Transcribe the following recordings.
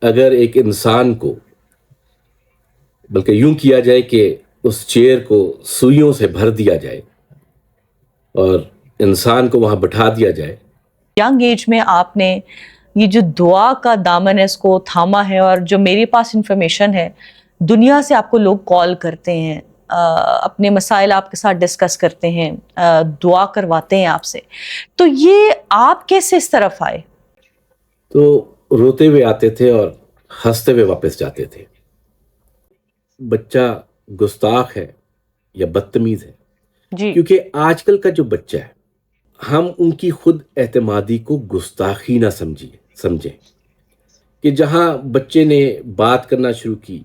اگر ایک انسان کو، بلکہ یوں کیا جائے کہ اس چیئر کو سوئیوں سے بھر دیا جائے اور انسان کو وہاں بٹھا دیا جائے. ینگ ایج میں آپ نے یہ جو دعا کا دامن ہے اس کو تھاما ہے، اور جو میرے پاس انفارمیشن ہے دنیا سے آپ کو لوگ کال کرتے ہیں، اپنے مسائل آپ کے ساتھ ڈسکس کرتے ہیں، دعا کرواتے ہیں آپ سے، تو یہ آپ کیسے اس طرف آئے؟ تو روتے ہوئے آتے تھے اور ہنستے ہوئے واپس جاتے تھے. بچہ گستاخ ہے یا بدتمیز ہے؟ جی کیونکہ آج کل کا جو بچہ ہے، ہم ان کی خود اعتمادی کو گستاخی نہ سمجھیں کہ جہاں بچے نے بات کرنا شروع کی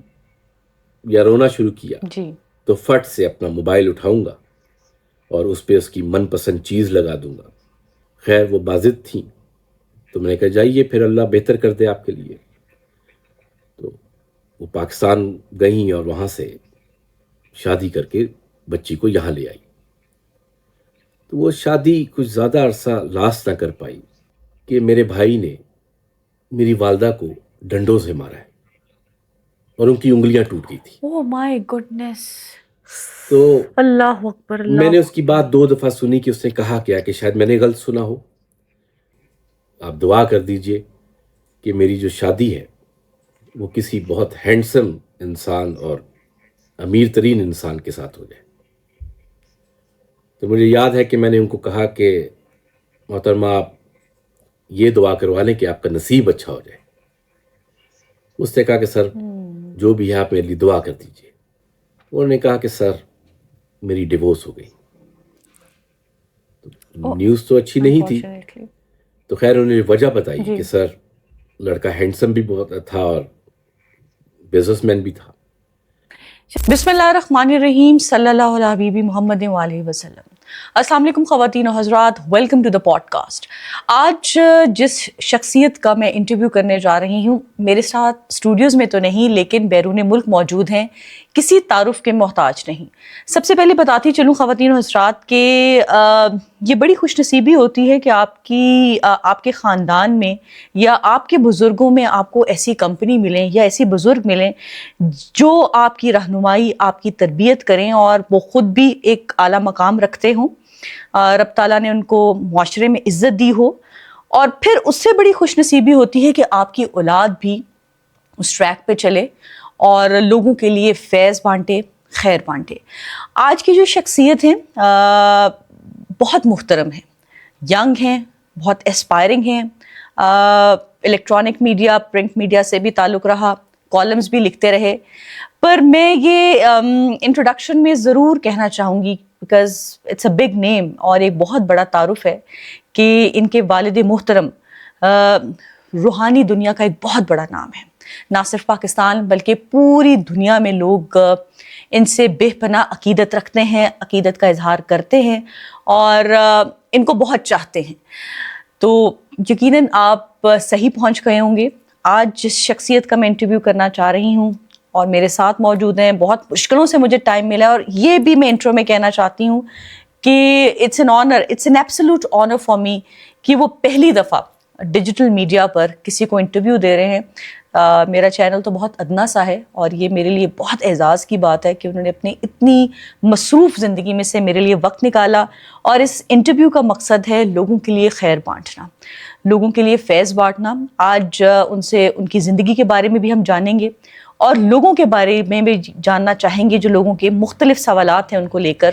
یا رونا شروع کیا جی تو فٹ سے اپنا موبائل اٹھاؤں گا اور اس پہ اس کی من پسند چیز لگا دوں گا. خیر وہ باضد تھیں تو میں نے کہا جائیے پھر اللہ بہتر کر دے آپ کے لیے. تو وہ پاکستان گئیں اور وہاں سے شادی کر کے بچی کو یہاں لے آئی. تو وہ شادی کچھ زیادہ عرصہ لاست نہ کر پائی کہ میرے بھائی نے میری والدہ کو ڈنڈوں سے مارا ہے اور ان کی انگلیاں ٹوٹ گئی تھی. اوہ مائی گڈنس، تو اللہ اکبر، میں نے اس کی بات 2 دفعہ سنی کہ اس نے کہا کیا کہ شاید میں نے غلط سنا ہو، آپ دعا کر دیجئے کہ میری جو شادی ہے وہ کسی بہت ہینڈسم انسان اور امیر ترین انسان کے ساتھ ہو جائے. تو مجھے یاد ہے کہ میں نے ان کو کہا کہ محترمہ آپ یہ دعا کروا لیں کہ آپ کا نصیب اچھا ہو جائے. اس نے کہا کہ سر جو بھی ہے آپ میرے لیے دعا کر دیجئے. انہوں نے کہا کہ سر میری ڈیورس ہو گئی. نیوز تو اچھی نہیں تھی. تو خیر انہوں نے وجہ بتائی کہ سر لڑکا ہینڈسم بھی بہت تھا اور بزنس مین بھی تھا. بسم اللہ الرحمن الرحیم، صلی اللہ علیہ حبیبی محمد وآلہ وسلم. السلام علیکم خواتین و حضرات، welcome to the podcast. آج جس شخصیت کا میں انٹرویو کرنے جا رہی ہوں میرے ساتھ اسٹوڈیوز میں تو نہیں لیکن بیرون ملک موجود ہیں، کسی تعارف کے محتاج نہیں. سب سے پہلے بتاتی چلوں خواتین و حضرات کہ یہ بڑی خوش نصیبی ہوتی ہے کہ آپ کے خاندان میں یا آپ کے بزرگوں میں آپ کو ایسی کمپنی ملیں یا ایسی بزرگ ملیں جو آپ کی رہنمائی، آپ کی تربیت کریں اور وہ خود بھی ایک اعلیٰ مقام رکھتے ہوں. رب تعالیٰ نے ان کو معاشرے میں عزت دی ہو، اور پھر اس سے بڑی خوش نصیبی ہوتی ہے کہ آپ کی اولاد بھی اس ٹریک پہ چلے اور لوگوں کے لیے فیض بانٹے، خیر بانٹے. آج کی جو شخصیت ہیں بہت محترم ہیں، ینگ ہیں، بہت اسپائرنگ ہیں. الیکٹرانک میڈیا، پرنٹ میڈیا سے بھی تعلق رہا، کالمز بھی لکھتے رہے. پر میں یہ انٹروڈکشن میں ضرور کہنا چاہوں گی because it's a big name اور ایک بہت بڑا تعارف ہے کہ ان کے والد محترم روحانی دنیا کا ایک بہت بڑا نام ہے. نہ صرف پاکستان بلکہ پوری دنیا میں لوگ ان سے بے پناہ عقیدت رکھتے ہیں، عقیدت کا اظہار کرتے ہیں اور ان کو بہت چاہتے ہیں. تو یقیناً آپ صحیح پہنچ گئے ہوں گے. آج جس شخصیت کا میں انٹرویو کرنا چاہ رہی ہوں اور میرے ساتھ موجود ہیں، بہت مشکلوں سے مجھے ٹائم ملا، اور یہ بھی میں انٹرو میں کہنا چاہتی ہوں کہ it's an honour, it's an absolute honour for me کہ وہ پہلی دفعہ ڈیجیٹل میڈیا پر کسی کو انٹرویو دے رہے ہیں. میرا چینل تو بہت ادنا سا ہے اور یہ میرے لیے بہت اعزاز کی بات ہے کہ انہوں نے اپنی اتنی مصروف زندگی میں سے میرے لیے وقت نکالا. اور اس انٹرویو کا مقصد ہے لوگوں کے لیے خیر بانٹنا، لوگوں کے لیے فیض بانٹنا. آج ان سے ان کی زندگی کے بارے میں بھی ہم جانیں گے اور لوگوں کے بارے میں بھی جاننا چاہیں گے جو لوگوں کے مختلف سوالات ہیں ان کو لے کر.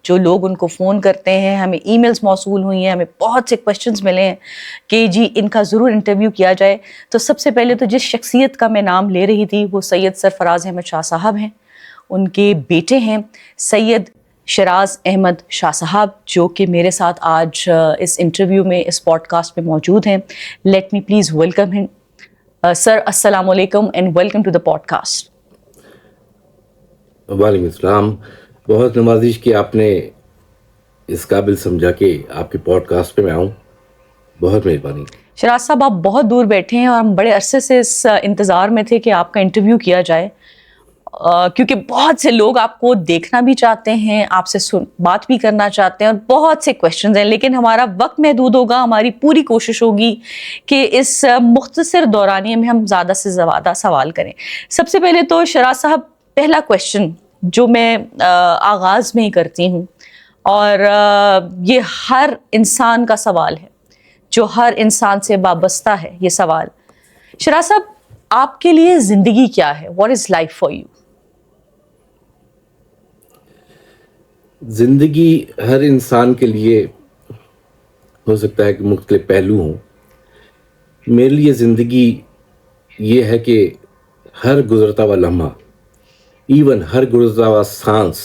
جو لوگ ان کو فون کرتے ہیں، ہمیں ای میلز موصول ہوئی ہیں، ہمیں بہت سے کویسچنز ملے ہیں کہ جی ان کا ضرور انٹرویو کیا جائے. تو سب سے پہلے تو جس شخصیت کا میں نام لے رہی تھی وہ سید سرفراز احمد شاہ صاحب ہیں. ان کے بیٹے ہیں سید شراز احمد شاہ صاحب، جو کہ میرے ساتھ آج اس انٹرویو میں، اس پوڈ کاسٹ میں موجود ہیں. لیٹ می پلیز ویلکم ہم. سر السلام علیکم and welcome to the podcast. وعلیکم السلام. بہت نوازش کہ آپ نے اس قابل سمجھا کہ آپ کے پوڈ کاسٹ پہ میں آؤں. بہت مہربانی. شراز صاحب آپ بہت دور بیٹھے ہیں اور ہم بڑے عرصے سے اس انتظار میں تھے کہ آپ کا انٹرویو کیا جائے. کیونکہ بہت سے لوگ آپ کو دیکھنا بھی چاہتے ہیں, آپ سے بات بھی کرنا چاہتے ہیں, اور بہت سے کویشچنز ہیں, لیکن ہمارا وقت محدود ہوگا. ہماری پوری کوشش ہوگی کہ اس مختصر دورانیے میں ہم زیادہ سے زیادہ سوال کریں. سب سے پہلے تو شراز صاحب, پہلا کویشچن جو میں آغاز میں ہی کرتی ہوں, اور یہ ہر انسان کا سوال ہے, جو ہر انسان سے وابستہ ہے یہ سوال. شراز صاحب, آپ کے لیے زندگی کیا ہے؟ What is life for you? زندگی ہر انسان کے لیے ہو سکتا ہے کہ مختلف پہلو ہوں. میرے لیے زندگی یہ ہے کہ ہر گزرتا ہوا لمحہ, ایون ہر گزرتا ہوا سانس,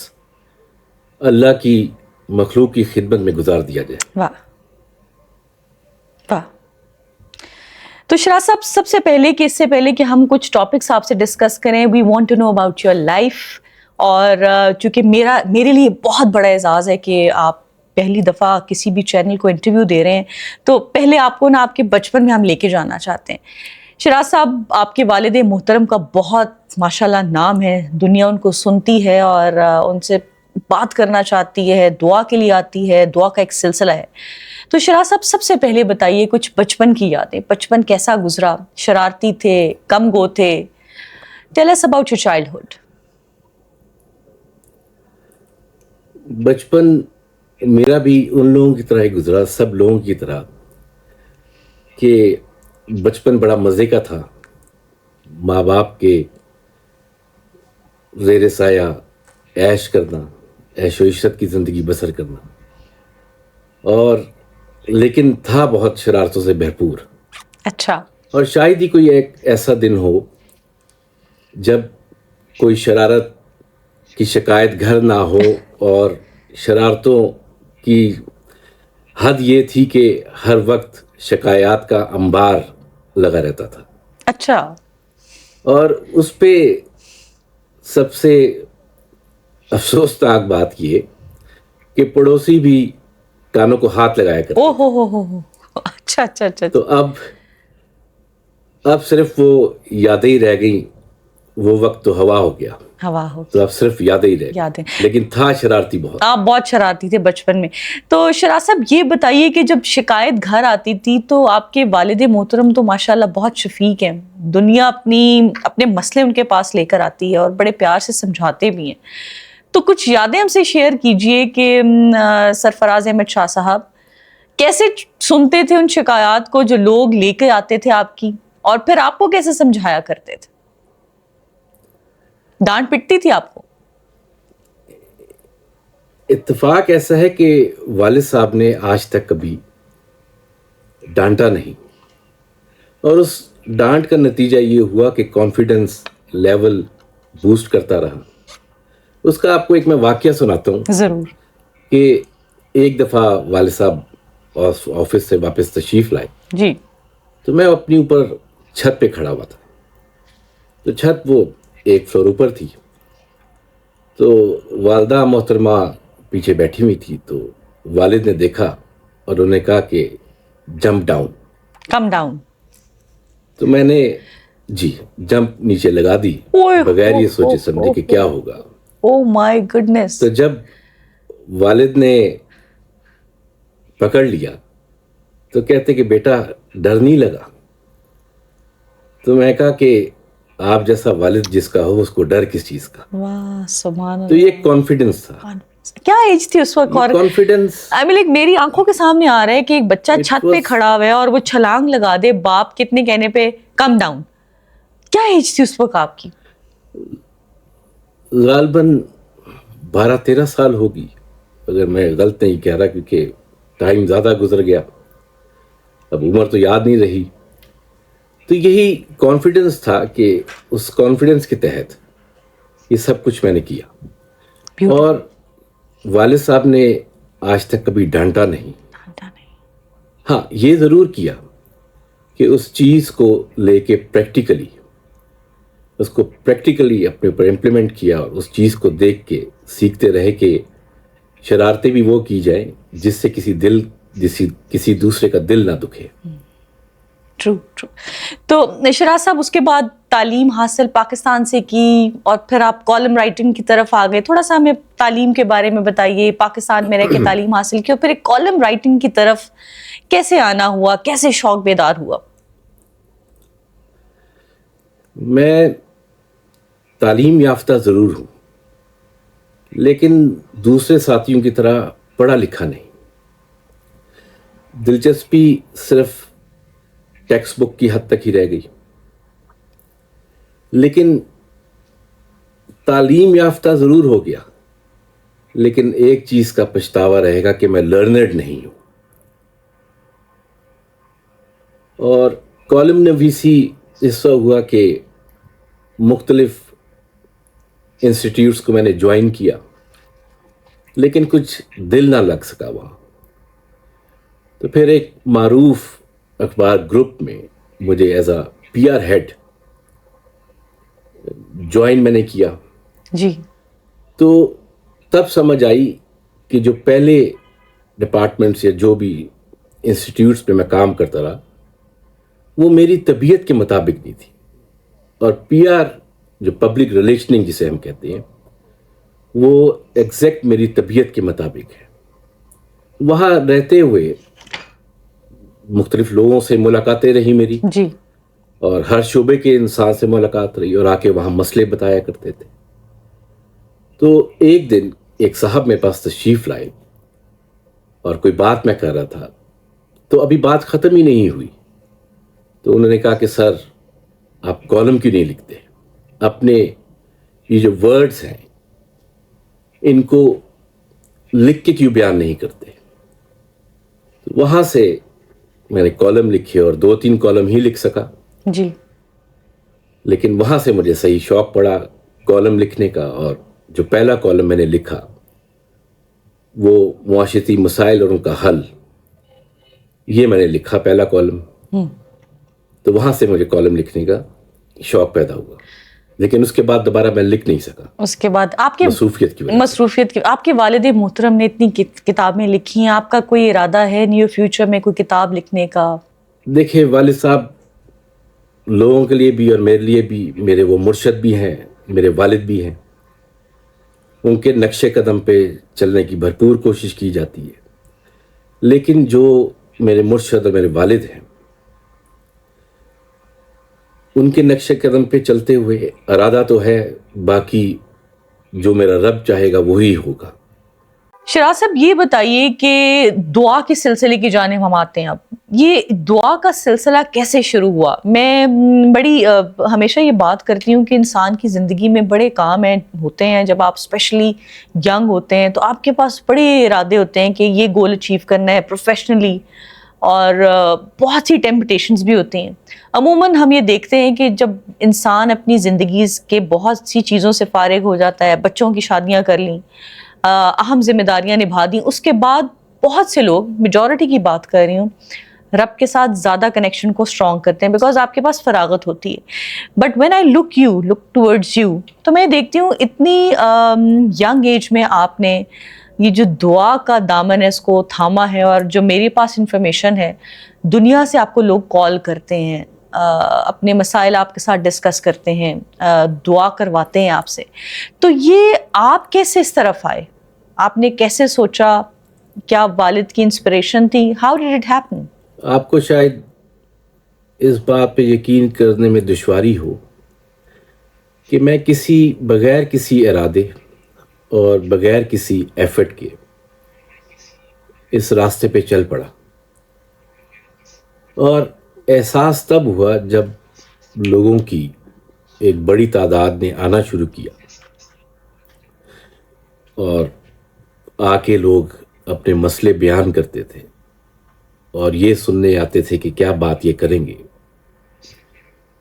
اللہ کی مخلوق کی خدمت میں گزار دیا جائے. واہ واہ. تو شراز صاحب, سب سے پہلے کہ اس سے پہلے کہ ہم کچھ ٹاپکس آپ سے ڈسکس کریں, we want to know about your life. اور چونکہ میرے لیے بہت بڑا اعزاز ہے کہ آپ پہلی دفعہ کسی بھی چینل کو انٹرویو دے رہے ہیں, تو پہلے آپ کو نا آپ کے بچپن میں ہم لے کے جانا چاہتے ہیں. شراز صاحب, آپ کے والد محترم کا بہت ماشاءاللہ نام ہے, دنیا ان کو سنتی ہے اور ان سے بات کرنا چاہتی ہے, دعا کے لیے آتی ہے, دعا کا ایک سلسلہ ہے. تو شراز صاحب, سب سے پہلے بتائیے کچھ بچپن کی یادیں. بچپن کیسا گزرا؟ شرارتی تھے, کم گو تھے؟ Tell us about your childhood. بچپن میرا بھی ان لوگوں کی طرح ہی گزرا, سب لوگوں کی طرح, کہ بچپن بڑا مزے کا تھا. ماں باپ کے زیر سایہ عیش کرنا, عیش و عشرت کی زندگی بسر کرنا, اور لیکن تھا بہت شرارتوں سے بھرپور. اچھا. اور شاید ہی کوئی ایک ایسا دن ہو جب کوئی شرارت کی شکایت گھر نہ ہو, اور شرارتوں کی حد یہ تھی کہ ہر وقت شکایات کا انبار لگا رہتا تھا. اچھا. اور اس پہ سب سے افسوسناک بات یہ کہ پڑوسی بھی کانوں کو ہاتھ لگایا کرتے. او ہو. اچھا اچھا اچھا. تو اب صرف وہ یادیں ہی رہ گئیں. وہ وقت تو ہوا ہو گیا, ہوا ہو. تو اب صرف یادیں ہی رہ گئی. یادیں. لیکن تھا شرارتی بہت. آپ بہت شرارتی تھے بچپن میں. تو شراز صاحب, یہ بتائیے کہ جب شکایت گھر آتی تھی تو آپ کے والد محترم تو ماشاءاللہ بہت شفیق ہیں, دنیا اپنے مسئلے ان کے پاس لے کر آتی ہے اور بڑے پیار سے سمجھاتے بھی ہیں. تو کچھ یادیں ہم سے شیئر کیجئے کہ سرفراز احمد شاہ صاحب کیسے سنتے تھے ان شکایات کو جو لوگ لے کے آتے تھے آپ کی, اور پھر آپ کو کیسے سمجھایا کرتے تھے؟ ڈانٹ پٹتی تھی آپ کو؟ اتفاق ایسا ہے کہ والد صاحب نے آج تک کبھی ڈانٹا نہیں, اور اس ڈانٹ کا نتیجہ یہ ہوا کہ کانفیڈنس لیول بوسٹ کرتا رہا. اس کا آپ کو ایک میں واقعہ سناتا ہوں. ضرور. کہ ایک دفعہ والد صاحب آفس سے واپس تشریف لائے. جی. تو میں اپنی اوپر چھت پہ کھڑا ہوا تھا. تو چھت وہ ایک فلور اوپر تھی, تو والدہ محترمہ پیچھے بیٹھی ہوئی تھی. تو والد نے دیکھا اور انہوں نے کہا کہ جمپ ڈاؤن. Come down. تو میں نے جمپ نیچے لگا دی بغیر یہ سوچے سمجھے کہ کیا ہوگا. او مائی گڈنس. تو جب والد نے پکڑ لیا تو کہتے کہ بیٹا ڈر نہیں لگا. تو میں کہا کہ آپ جیسا والد جس کا ہو اس کو ڈر کس چیز کا. واہ سبحان اللہ. تو یہ کانفیڈنس تھا. کیا ایج تھی اس وقت؟ کانفیڈنس میری آنکھوں کے سامنے آ رہا ہے کہ ایک بچہ چھت پہ کھڑا ہوا ہے اور وہ چھلانگ لگا دے باپ کتنے کہنے پہ کم ڈاؤن. کیا ایج تھی اس وقت آپ کی؟ غالباً 12-13 سال ہوگی, اگر میں غلط نہیں کہہ رہا, کیونکہ ٹائم زیادہ گزر گیا, اب عمر تو یاد نہیں رہی. تو یہی کانفیڈنس تھا کہ اس کانفیڈنس کے تحت یہ سب کچھ میں نے کیا. اور والد صاحب نے آج تک کبھی ڈانٹا نہیں. ہاں یہ ضرور کیا کہ اس چیز کو لے کے اس کو پریکٹیکلی اپنے اوپر امپلیمنٹ کیا, اور اس چیز کو دیکھ کے سیکھتے رہے کہ شرارتیں بھی وہ کی جائیں جس سے کسی دوسرے کا دل نہ دکھے. ٹرو. تو شراز صاحب اس کے بعد تعلیم حاصل پاکستان سے کی اور پھر آپ کالم رائٹنگ کی طرف آ گئے. تھوڑا سا ہمیں تعلیم کے بارے میں بتائیے. پاکستان میں رہ کے تعلیم حاصل کی اور پھر ایک کالم رائٹنگ کی طرف کیسے آنا ہوا, کیسے شوق بیدار ہوا؟ میں تعلیم یافتہ ضرور ہوں, لیکن دوسرے ساتھیوں کی طرح پڑھا لکھا نہیں. دلچسپی صرف ٹیکسٹ بک کی حد تک ہی رہ گئی. لیکن تعلیم یافتہ ضرور ہو گیا, لیکن ایک چیز کا پچھتاوا رہے گا کہ میں لرنرڈ نہیں ہوں. اور کالم نویسی اس وقت ہوا کہ مختلف انسٹیٹیوٹس کو میں نے جوائن کیا, لیکن کچھ دل نہ لگ سکا وہاں. تو پھر ایک معروف اخبار گروپ میں مجھے as a P R head join میں نے کیا. جی. تو تب سمجھ آئی کہ جو پہلے ڈپارٹمنٹس یا جو بھی انسٹیٹیوٹس پہ میں کام کرتا رہا وہ میری طبیعت کے مطابق نہیں تھی. اور پی آر جو پبلک ریلیشننگ جسے ہم کہتے ہیں وہ ایگزیکٹ میری طبیعت کے مطابق ہے. وہاں رہتے ہوئے مختلف لوگوں سے ملاقاتیں رہی میری, جی. اور ہر شعبے کے انسان سے ملاقات رہی, اور آ کے وہاں مسئلے بتایا کرتے تھے. تو ایک دن ایک صاحب میرے پاس تشریف لائے اور کوئی بات میں کر رہا تھا, تو ابھی بات ختم ہی نہیں ہوئی. تو انہوں نے کہا کہ سر آپ کالم کیوں نہیں لکھتے, اپنے یہ جو ورڈز ہیں ان کو لکھ کے کیوں بیان نہیں کرتے. تو وہاں سے میں نے کالم لکھے اور 2-3 کالم ہی لکھ سکا. جی. لیکن وہاں سے مجھے صحیح شوق پڑا کالم لکھنے کا, اور جو پہلا کالم میں نے لکھا وہ معاشرتی مسائل اور ان کا حل, یہ میں نے لکھا پہلا کالم. تو وہاں سے مجھے کالم لکھنے کا شوق پیدا ہوا, لیکن اس کے بعد دوبارہ میں لکھ نہیں سکا. اس کے بعد آپ کی مصروفیت کی آپ کے والد محترم نے اتنی کتابیں لکھی ہیں, آپ کا کوئی ارادہ ہے نیئر فیوچر میں کوئی کتاب لکھنے کا؟ دیکھیں والد صاحب لوگوں کے لیے بھی اور میرے لیے بھی میرے وہ مرشد بھی ہیں, میرے والد بھی ہیں. ان کے نقش قدم پہ چلنے کی بھرپور کوشش کی جاتی ہے, لیکن جو میرے مرشد اور میرے والد ہیں ان کے نقش قدم پہ چلتے ہوئے ارادہ تو ہے, باقی جو میرا رب چاہے گا وہی ہوگا. شراز صاحب یہ بتائیے کہ دعا کے سلسلے کی جانب ہم آتے ہیں. اب یہ دعا کا سلسلہ کیسے شروع ہوا؟ میں بڑی ہمیشہ یہ بات کرتی ہوں کہ انسان کی زندگی میں بڑے کام ہوتے ہیں, جب آپ اسپیشلی ینگ ہوتے ہیں تو آپ کے پاس بڑے ارادے ہوتے ہیں کہ یہ گول اچیو کرنا ہے پروفیشنلی, اور بہت سی ٹیمپٹیشنز بھی ہوتی ہیں. عموماً ہم یہ دیکھتے ہیں کہ جب انسان اپنی زندگی کے بہت سی چیزوں سے فارغ ہو جاتا ہے, بچوں کی شادیاں کر لیں, اہم ذمہ داریاں نبھا دیں, اس کے بعد بہت سے لوگ, میجورٹی کی بات کر رہی ہوں, رب کے ساتھ زیادہ کنیکشن کو اسٹرانگ کرتے ہیں بیکاز آپ کے پاس فراغت ہوتی ہے. But when I look towards you, تو میں دیکھتی ہوں اتنی ینگ ایج میں آپ نے یہ جو دعا کا دامن ہے اس کو تھاما ہے. اور جو میرے پاس انفارمیشن ہے, دنیا سے آپ کو لوگ کال کرتے ہیں, اپنے مسائل آپ کے ساتھ ڈسکس کرتے ہیں, دعا کرواتے ہیں آپ سے. تو یہ آپ کیسے اس طرف آئے؟ آپ نے کیسے سوچا؟ کیا والد کی انسپریشن تھی؟ How did it happen? آپ کو شاید اس بات پہ یقین کرنے میں دشواری ہو کہ میں بغیر کسی ارادے اور بغیر کسی ایفرٹ کے اس راستے پہ چل پڑا. اور احساس تب ہوا جب لوگوں کی ایک بڑی تعداد نے آنا شروع کیا, اور آ کے لوگ اپنے مسئلے بیان کرتے تھے اور یہ سننے آتے تھے کہ کیا بات یہ کریں گے.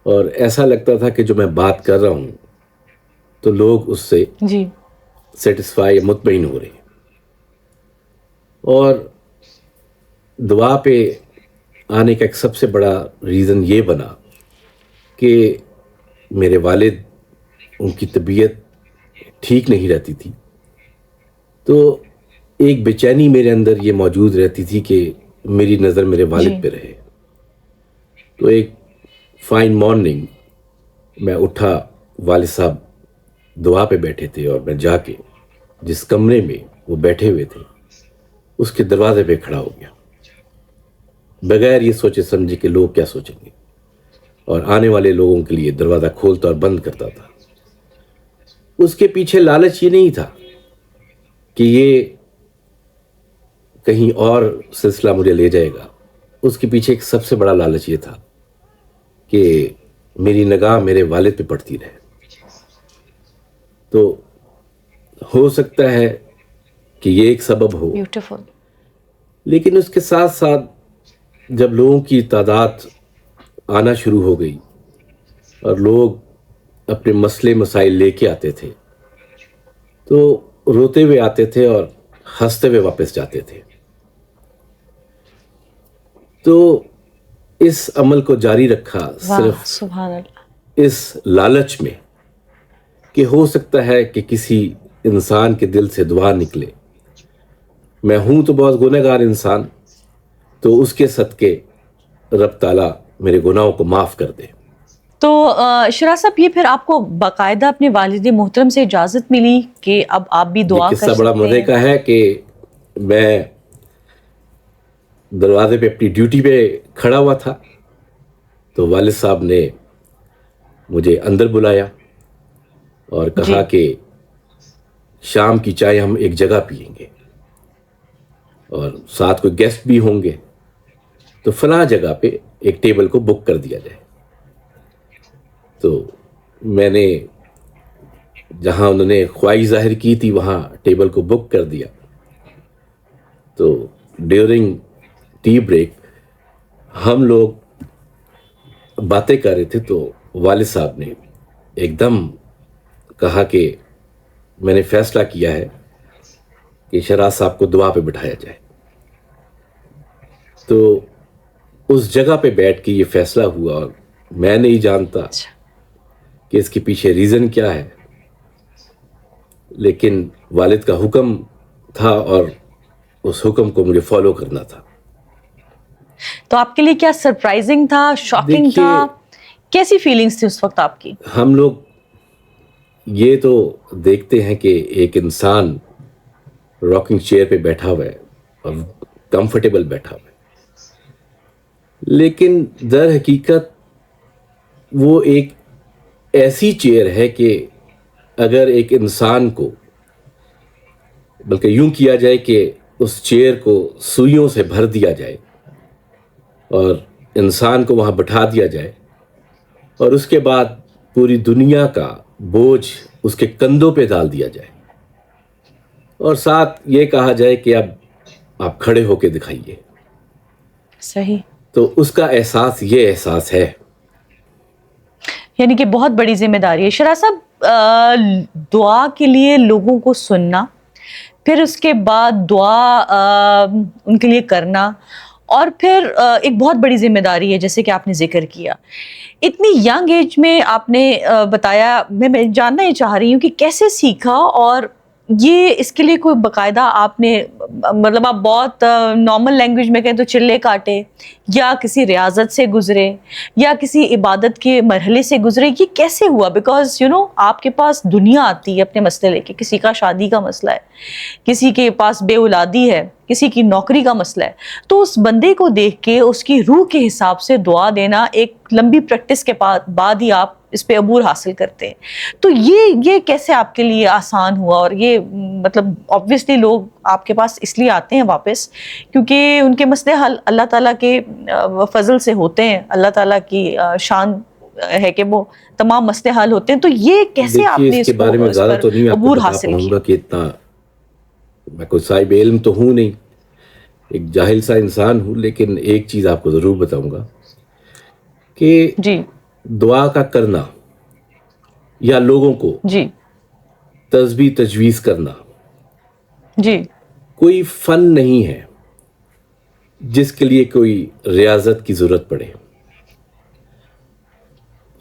اور ایسا لگتا تھا کہ جو میں بات کر رہا ہوں تو لوگ اس سے جی سیٹسفائی, مطمئن ہو رہے ہیں. اور دعا پہ آنے کا ایک سب سے بڑا ریزن یہ بنا کہ میرے والد, ان کی طبیعت ٹھیک نہیں رہتی تھی, تو ایک بے چینی میرے اندر یہ موجود رہتی تھی کہ میری نظر میرے والد پہ رہے. تو ایک فائن مارننگ میں اٹھا، والد صاحب دعا پہ بیٹھے تھے، اور میں جا کے جس کمرے میں وہ بیٹھے ہوئے تھے اس کے دروازے پہ کھڑا ہو گیا، بغیر یہ سوچے سمجھے کہ لوگ کیا سوچیں گے، اور آنے والے لوگوں کے لیے دروازہ کھولتا اور بند کرتا تھا۔ اس کے پیچھے لالچ یہ نہیں تھا کہ یہ کہیں اور سلسلہ مجھے لے جائے گا، اس کے پیچھے ایک سب سے بڑا لالچ یہ تھا کہ میری نگاہ میرے والد پہ پڑتی رہے۔ تو ہو سکتا ہے کہ یہ ایک سبب ہو، بیوٹیفل. لیکن اس کے ساتھ ساتھ جب لوگوں کی تعداد آنا شروع ہو گئی اور لوگ اپنے مسئلے مسائل لے کے آتے تھے، تو روتے ہوئے آتے تھے اور ہنستے ہوئے واپس جاتے تھے، تو اس عمل کو جاری رکھا صرف سبحان اللہ. اس لالچ میں کہ ہو سکتا ہے کہ کسی انسان کے دل سے دعا نکلے۔ میں ہوں تو بہت گنہگار انسان، تو اس کے صدقے رب تعالیٰ میرے گناہوں کو معاف کر دے۔ تو شراز صاحب، یہ پھر آپ کو باقاعدہ اپنے والد محترم سے اجازت ملی کہ اب آپ بھی دعا یہ کر قصہ بڑا سکتے مزے ہیں؟ کا ہے کہ میں دروازے پہ اپنی ڈیوٹی پہ کھڑا ہوا تھا، تو والد صاحب نے مجھے اندر بلایا اور کہا کہ شام کی چائے ہم ایک جگہ پئیں گے اور ساتھ کوئی گیسٹ بھی ہوں گے، تو فلاں جگہ پہ ایک ٹیبل کو بک کر دیا جائے۔ تو میں نے جہاں انہوں نے خواہش ظاہر کی تھی وہاں ٹیبل کو بک کر دیا۔ تو ڈیورنگ ٹی بریک ہم لوگ باتیں کر رہے تھے، تو والد صاحب نے ایک دم کہا کہ میں نے فیصلہ کیا ہے کہ شراز صاحب کو دعا پہ بٹھایا جائے۔ تو اس جگہ پہ بیٹھ کے یہ فیصلہ ہوا، اور میں نہیں جانتا کہ اس کے پیچھے ریزن کیا ہے، لیکن والد کا حکم تھا اور اس حکم کو مجھے فالو کرنا تھا۔ تو آپ کے لیے کیا سرپرائزنگ تھا، شاکنگ دیکھیے، تھا، کیسی فیلنگز تھی اس وقت آپ کی؟ ہم لوگ یہ تو دیکھتے ہیں کہ ایک انسان راکنگ چیئر پہ بیٹھا ہوا ہے اور کمفرٹیبل بیٹھا ہوا ہے، لیکن در حقیقت وہ ایک ایسی چیئر ہے کہ اگر ایک انسان کو، بلکہ یوں کیا جائے کہ اس چیئر کو سوئیوں سے بھر دیا جائے اور انسان کو وہاں بٹھا دیا جائے، اور اس کے بعد پوری دنیا کا بوجھ اس کے کندھوں پہ ڈال دیا جائے، اور ساتھ یہ کہا جائے کہ اب آپ کھڑے ہو کے دکھائیے، صحیح. تو اس کا احساس یہ احساس ہے۔ یعنی کہ بہت بڑی ذمہ داری ہے شراز صاحب، دعا کے لیے لوگوں کو سننا، پھر اس کے بعد دعا ان کے لیے کرنا، اور پھر ایک بہت بڑی ذمہ داری ہے جیسے کہ آپ نے ذکر کیا۔ اتنی ینگ ایج میں آپ نے بتایا، میں جاننا یہ چاہ رہی ہوں کہ کیسے سیکھا، اور یہ اس کے لیے کوئی باقاعدہ آپ نے، مطلب آپ بہت نارمل لینگویج میں کہیں تو چلے کاٹے، یا کسی ریاضت سے گزرے، یا کسی عبادت کے مرحلے سے گزرے، یہ کیسے ہوا؟ بیکاز آپ کے پاس دنیا آتی ہے اپنے مسئلے لے کے، کسی کا شادی کا مسئلہ ہے، کسی کے پاس بے اولادی ہے، کسی کی نوکری کا مسئلہ ہے، تو اس بندے کو دیکھ کے اس کی روح کے حساب سے دعا دینا ایک لمبی پریکٹس کے بعد ہی آپ اس پہ عبور حاصل کرتے ہیں۔ تو یہ کیسے آپ کے لیے آسان ہوا؟ اور یہ مطلب آبویسلی لوگ آپ کے پاس اس لیے آتے ہیں واپس کیونکہ ان کے مسئلے حل اللہ تعالیٰ کے فضل سے ہوتے ہیں، اللہ تعالیٰ کی شان ہے کہ وہ تمام مسئلے حل ہوتے ہیں۔ تو یہ کیسے آپ نے اس کے بارے میں زیادہ تو نہیں آپ کو عبور بتا حاصل پاؤں کیا؟ گا کہ اتنا میں کوئی صاحب علم تو ہوں نہیں، ایک جاہل سا انسان ہوں، لیکن ایک چیز آپ کو ضرور بتاؤں گا کہ جی دعا کا کرنا یا لوگوں کو جی تسبیح تجویز کرنا جی کوئی فن نہیں ہے جس کے لیے کوئی ریاضت کی ضرورت پڑے۔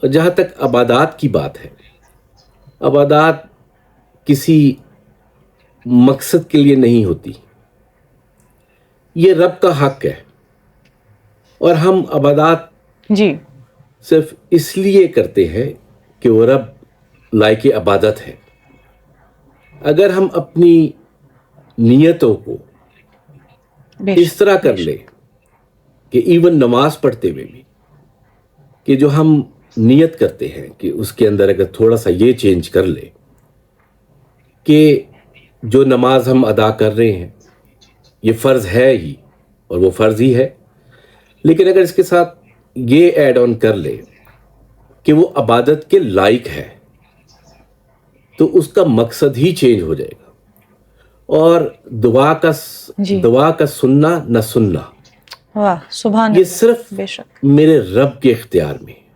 اور جہاں تک عبادات کی بات ہے، عبادات کسی مقصد کے لیے نہیں ہوتی، یہ رب کا حق ہے، اور ہم عبادات جی صرف اس لیے کرتے ہیں کہ وہ رب لائق عبادت ہے. اگر ہم اپنی نیتوں کو بے اس طرح کر لیں کہ ایون نماز پڑھتے ہوئے بھی کہ جو ہم نیت کرتے ہیں کہ اس کے اندر اگر تھوڑا سا یہ چینج کر لے کہ جو نماز ہم ادا کر رہے ہیں یہ فرض ہے ہی اور وہ فرض ہی ہے، لیکن اگر اس کے ساتھ یہ ایڈ آن کر لے کہ وہ عبادت کے لائق ہے تو اس کا مقصد ہی چینج ہو جائے گا. اور دعا کا سننا نہ سننا واہ سبحان یہ اللہ، صرف بے شک میرے رب کے اختیار میں ہے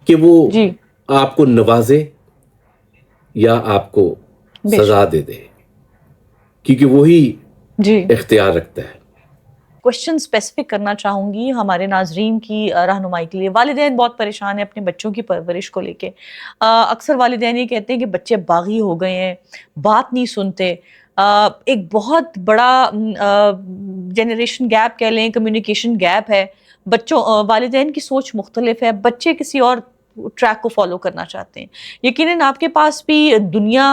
کہ وہ جی آپ کو نوازے یا آپ کو بے سزا شک دے دے، کیونکہ وہی جی. اختیار رکھتا ہے. کوشچن اسپیسیفک کرنا چاہوں گی ہمارے ناظرین کی رہنمائی کے لیے. والدین بہت پریشان ہیں اپنے بچوں کی پرورش کو لے کے. اکثر والدین یہ کہتے ہیں کہ بچے باغی ہو گئے ہیں، بات نہیں سنتے. ایک بہت بڑا جنریشن گیپ کہہ لیں، کمیونیکیشن گیپ ہے. بچوں والدین کی سوچ مختلف ہے، بچے کسی اور ٹریک کو فالو کرنا چاہتے ہیں. یقیناً آپ کے پاس بھی دنیا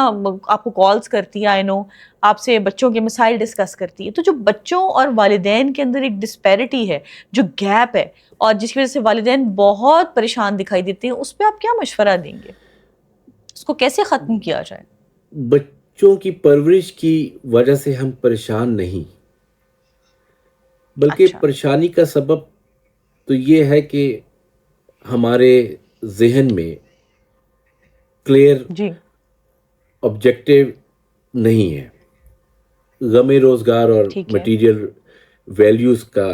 آپ کو کالز کرتی ہے، آئی نو آپ سے بچوں کے مسائل ڈسکس کرتی ہے. تو جو بچوں اور والدین کے اندر ایک ڈسپیرٹی ہے، جو گیپ ہے، اور جس کی وجہ سے والدین بہت پریشان دکھائی دیتے ہیں، اس پہ آپ کیا مشورہ دیں گے؟ اس کو کیسے ختم کیا جائے؟ بچوں کی پرورش کی وجہ سے ہم پریشان نہیں، بلکہ اچھا پریشانی کا سبب تو یہ ہے کہ ہمارے ذہن میں کلیئر جی آبجیکٹو نہیں ہے. غم روزگار اور ٹھیک ہے. مٹیریل ویلیوز کا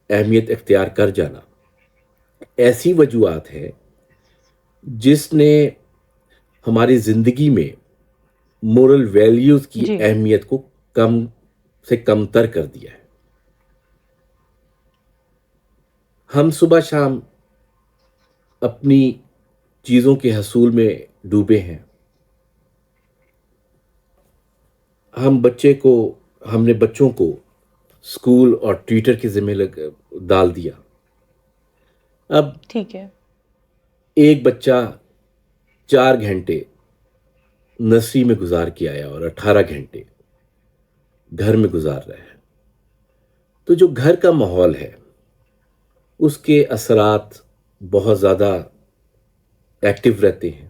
اہمیت اختیار کر جانا ایسی وجوہات ہے جس نے ہماری زندگی میں مورل ویلیوز کی جی اہمیت کو کم سے کم تر کر دیا ہے. ہم صبح شام اپنی چیزوں کے حصول میں ڈوبے ہیں. ہم نے بچوں کو اسکول اور ٹیوٹر کے ذمہ ڈال دیا. اب ٹھیک ہے. ایک بچہ 4 گھنٹے نرسری میں گزار کے آیا اور 18 گھنٹے گھر میں گزار رہا ہے. تو جو گھر کا ماحول ہے اس کے اثرات بہت زیادہ ایکٹیو رہتے ہیں.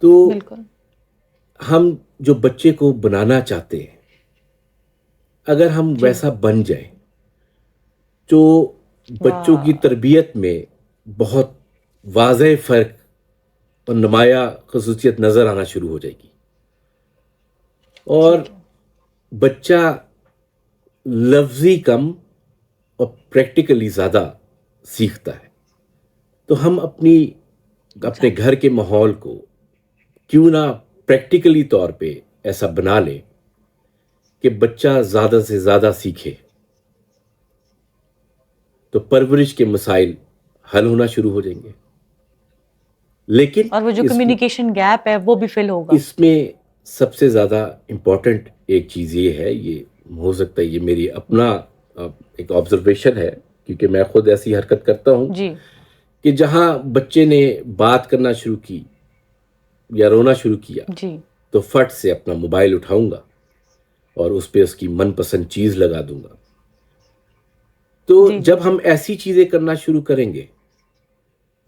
تو بالکل ہم جو بچے کو بنانا چاہتے ہیں اگر ہم جی ویسا بن جائیں تو بچوں کی واہ تربیت میں بہت واضح فرق اور نمایاں خصوصیت نظر آنا شروع ہو جائے گی. اور ٹھیک ہے. بچہ لفظی کم اور پریکٹیکلی زیادہ سیکھتا ہے. تو ہم اپنے گھر کے ماحول کو کیوں نہ پریکٹیکلی طور پہ ایسا بنا لیں کہ بچہ زیادہ سے زیادہ سیکھے تو پرورش کے مسائل حل ہونا شروع ہو جائیں گے. لیکن اور وہ جو کمیونیکیشن گیپ ہے وہ بھی فل ہوگا. اس میں سب سے زیادہ امپورٹنٹ ایک چیز یہ ہے، یہ ہو سکتا ہے یہ میری اپنا ایک آبزرویشن ہے کیونکہ میں خود ایسی حرکت کرتا ہوں جی کہ جہاں بچے نے بات کرنا شروع کی یا رونا شروع کیا جی تو فٹ سے اپنا موبائل اٹھاؤں گا اور اس پہ اس کی من پسند چیز لگا دوں گا. تو جی جی جب ہم ایسی چیزیں کرنا شروع کریں گے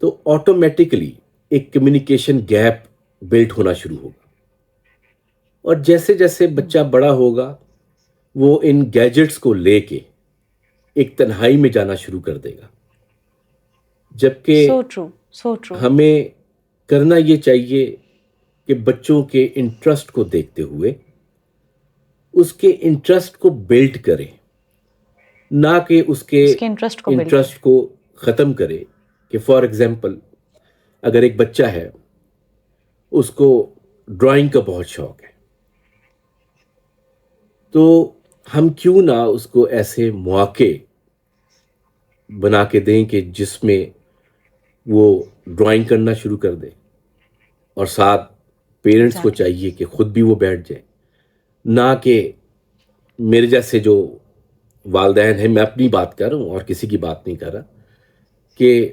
تو آٹومیٹکلی ایک کمیونیکیشن گیپ بلٹ ہونا شروع ہوگا. اور جیسے جیسے بچہ بڑا ہوگا وہ ان گیجٹس کو لے کے ایک تنہائی میں جانا شروع کر دے گا. جبکہ سو ٹرو سو ٹرو. ہمیں کرنا یہ چاہیے کہ بچوں کے انٹرسٹ کو دیکھتے ہوئے اس کے انٹرسٹ کو بلڈ کریں، نہ کہ اس کے انٹرسٹ کو بلڈ انٹرسٹ کو ختم کرے. کہ فار ایگزامپل اگر ایک بچہ ہے اس کو ڈرائنگ کا بہت شوق ہے تو ہم کیوں نہ اس کو ایسے مواقع بنا کے دیں کہ جس میں وہ ڈرائنگ کرنا شروع کر دے اور ساتھ پیرنٹس کو چاہیے کہ خود بھی وہ بیٹھ جائے. نہ کہ میرے جیسے جو والدین ہیں، میں اپنی بات کر رہا ہوں اور کسی کی بات نہیں کر رہا، کہ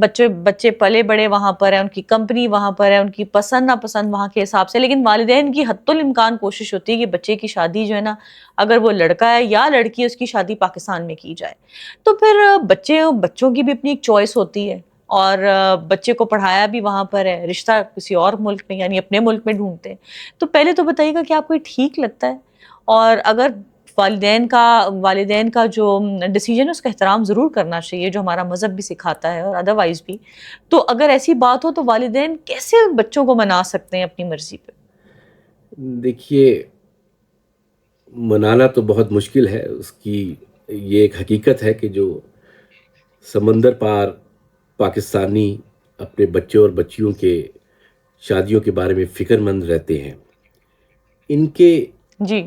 بچے پلے بڑے وہاں پر ہیں، ان کی کمپنی وہاں پر ہے، ان کی پسند ناپسند وہاں کے حساب سے، لیکن والدین کی حتی الامکان کوشش ہوتی ہے کہ بچے کی شادی جو ہے نا، اگر وہ لڑکا ہے یا لڑکی ہے، اس کی شادی پاکستان میں کی جائے. تو پھر بچوں کی بھی اپنی ایک چوائس ہوتی ہے، اور بچے کو پڑھایا بھی وہاں پر ہے، رشتہ کسی اور ملک میں یعنی اپنے ملک میں ڈھونڈتے ہیں. تو پہلے تو بتائیے گا کہ آپ کو یہ ٹھیک لگتا ہے، اور اگر والدین کا جو ڈیسیجن ہے اس کا احترام ضرور کرنا چاہیے، جو ہمارا مذہب بھی سکھاتا ہے اور ادروائز بھی. تو اگر ایسی بات ہو تو والدین کیسے بچوں کو منا سکتے ہیں اپنی مرضی پہ؟ دیکھیے، منانا تو بہت مشکل ہے. اس کی یہ ایک حقیقت ہے کہ جو سمندر پار پاکستانی اپنے بچوں اور بچیوں کے شادیوں کے بارے میں فکر مند رہتے ہیں. ان کے جی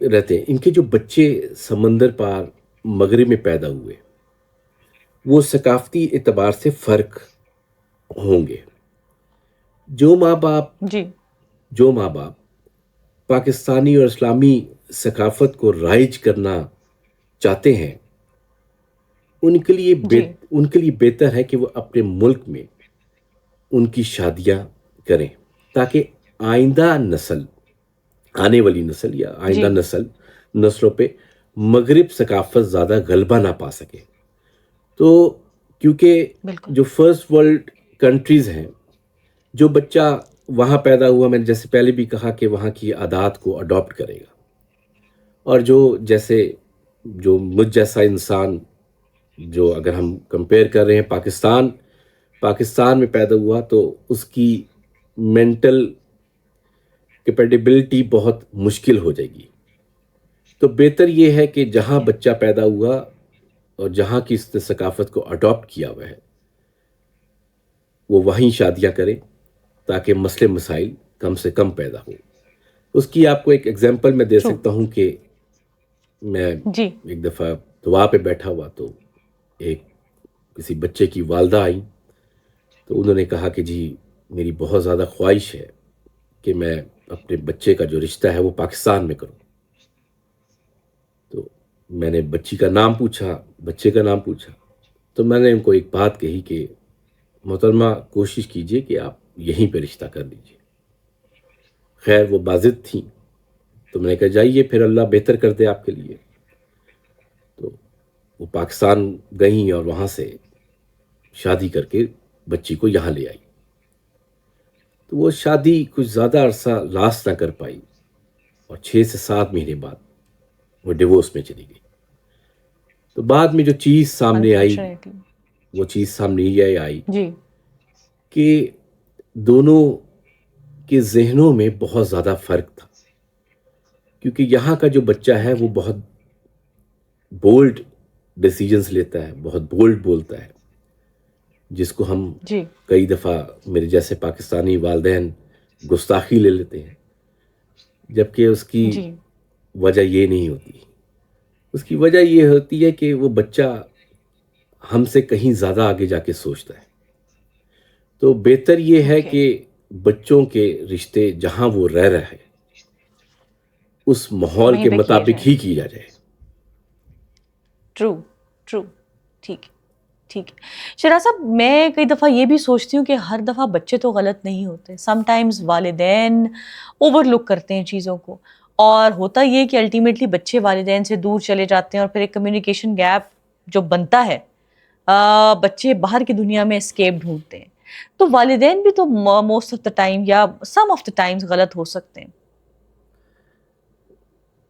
ان کے جو بچے سمندر پار مغرب میں پیدا ہوئے، وہ ثقافتی اعتبار سے فرق ہوں گے. جو ماں باپ جی جو ماں باپ پاکستانی اور اسلامی ثقافت کو رائج کرنا چاہتے ہیں، جی ان کے لیے بہتر ہے کہ وہ اپنے ملک میں ان کی شادیاں کریں، تاکہ آئندہ نسل آنے والی نسل یا جی آئندہ نسلوں پہ مغرب ثقافت زیادہ غلبہ نہ پا سکے. تو کیونکہ بالکل. جو فرسٹ ورلڈ کنٹریز ہیں، جو بچہ وہاں پیدا ہوا، میں نے جیسے پہلے بھی کہا کہ وہاں کی عادات کو اڈاپٹ کرے گا، اور جو مجھ جیسا انسان، جو اگر ہم کمپیئر کر رہے ہیں پاکستان میں پیدا ہوا، تو اس کی مینٹل کیپیبلٹی بہت مشکل ہو جائے گی. تو بہتر یہ ہے کہ جہاں بچہ پیدا ہوا اور جہاں کی اس نے ثقافت کو اڈاپٹ کیا ہوا ہے، وہ وہیں شادیاں کرے، تاکہ مسئلے مسائل کم سے کم پیدا ہو. اس کی آپ کو ایک ایگزامپل میں دے ٹرو. سکتا ہوں کہ میں جی ایک دفعہ دعا پہ بیٹھا ہوا، تو کسی بچے کی والدہ آئیں، تو انہوں نے کہا کہ جی، میری بہت زیادہ خواہش ہے کہ میں اپنے بچے کا جو رشتہ ہے وہ پاکستان میں کروں. تو میں نے بچے کا نام پوچھا، تو میں نے ان کو ایک بات کہی کہ محترمہ، کوشش کیجئے کہ آپ یہیں پہ رشتہ کر لیجئے. خیر وہ باضد تھیں، تو میں نے کہا جائیے، پھر اللہ بہتر کر دے آپ کے لیے. تو وہ پاکستان گئیں اور وہاں سے شادی کر کے بچی کو یہاں لے آئی. تو وہ شادی کچھ زیادہ عرصہ لاسٹ نہ کر پائی، اور 6 سے 7 مہینے بعد وہ ڈیورس میں چلی گئی. تو بعد میں جو چیز سامنے آئی، انفارچونیٹلی. وہ چیز سامنے یہ آئی جی کہ دونوں کے ذہنوں میں بہت زیادہ فرق تھا. کیونکہ یہاں کا جو بچہ ہے وہ بہت بولڈ ڈیسیجنز لیتا ہے، بہت بولڈ بولتا ہے، جس کو ہم جی کئی دفعہ میرے جیسے پاکستانی والدین گستاخی لے لیتے ہیں، جبکہ اس کی جی وجہ یہ نہیں ہوتی. اس کی وجہ یہ ہوتی ہے کہ وہ بچہ ہم سے کہیں زیادہ آگے جا کے سوچتا ہے. تو بہتر یہ ہے اوکے. کہ بچوں کے رشتے جہاں وہ رہ رہا ہے اس ماحول وہیں کے پہ کیے مطابق جائیں. ہی کی جائے. True true. ٹھیک ہے ٹھیک ہے. شہراز صاحب، میں کئی دفعہ یہ بھی سوچتی ہوں کہ ہر دفعہ بچے تو غلط نہیں ہوتے. سم ٹائمز والدین اوور لک کرتے ہیں چیزوں کو، اور ہوتا یہ کہ الٹیمیٹلی بچے والدین سے دور چلے جاتے ہیں، اور پھر ایک کمیونیکیشن گیپ جو بنتا ہے، بچے باہر کی دنیا میں اسکیپ ڈھونڈتے ہیں. تو والدین بھی تو موسٹ آف دا ٹائم یا سم آف دا ٹائمز غلط ہو سکتے ہیں.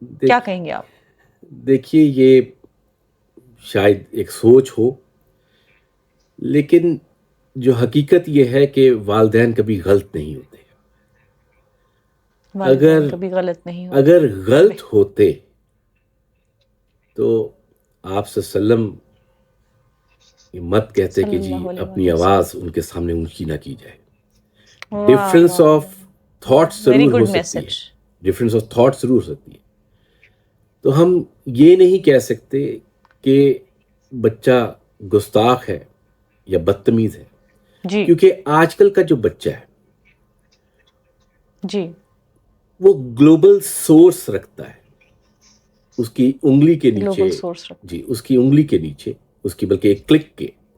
کیا دیکھ کہیں گے آپ؟ دیکھیے، یہ شاید ایک سوچ ہو، لیکن جو حقیقت یہ ہے کہ والدین کبھی غلط نہیں ہوتے. والدین اگر کبھی غلط نہیں ہوتے. اگر غلط ہوتے تو آپ صلی اللہ علیہ وسلم یہ مت کہتے صلی کہ جی اللہ علیہ اپنی وآلہ وسلم. آواز ان کے سامنے اونچی نہ کی جائے. واہ ڈفرینس واہ آف واہ. تھاٹس ویری ضرور ہو گڈ سکتی ہے. میسج. ڈفرینس آف تھاٹس ضرور ہو سکتی ہے. تو ہم یہ نہیں کہہ سکتے کہ بچہ گستاخ ہے یا بدتمیز ہے، جی کیونکہ آج کل کا جو بچہ ہے جی وہ گلوبل سورس رکھتا ہے. اس کی انگلی کے نیچے، گلوبل سورس رکھتا جی اس کی انگلی کے نیچے، اس کی بلکہ ایک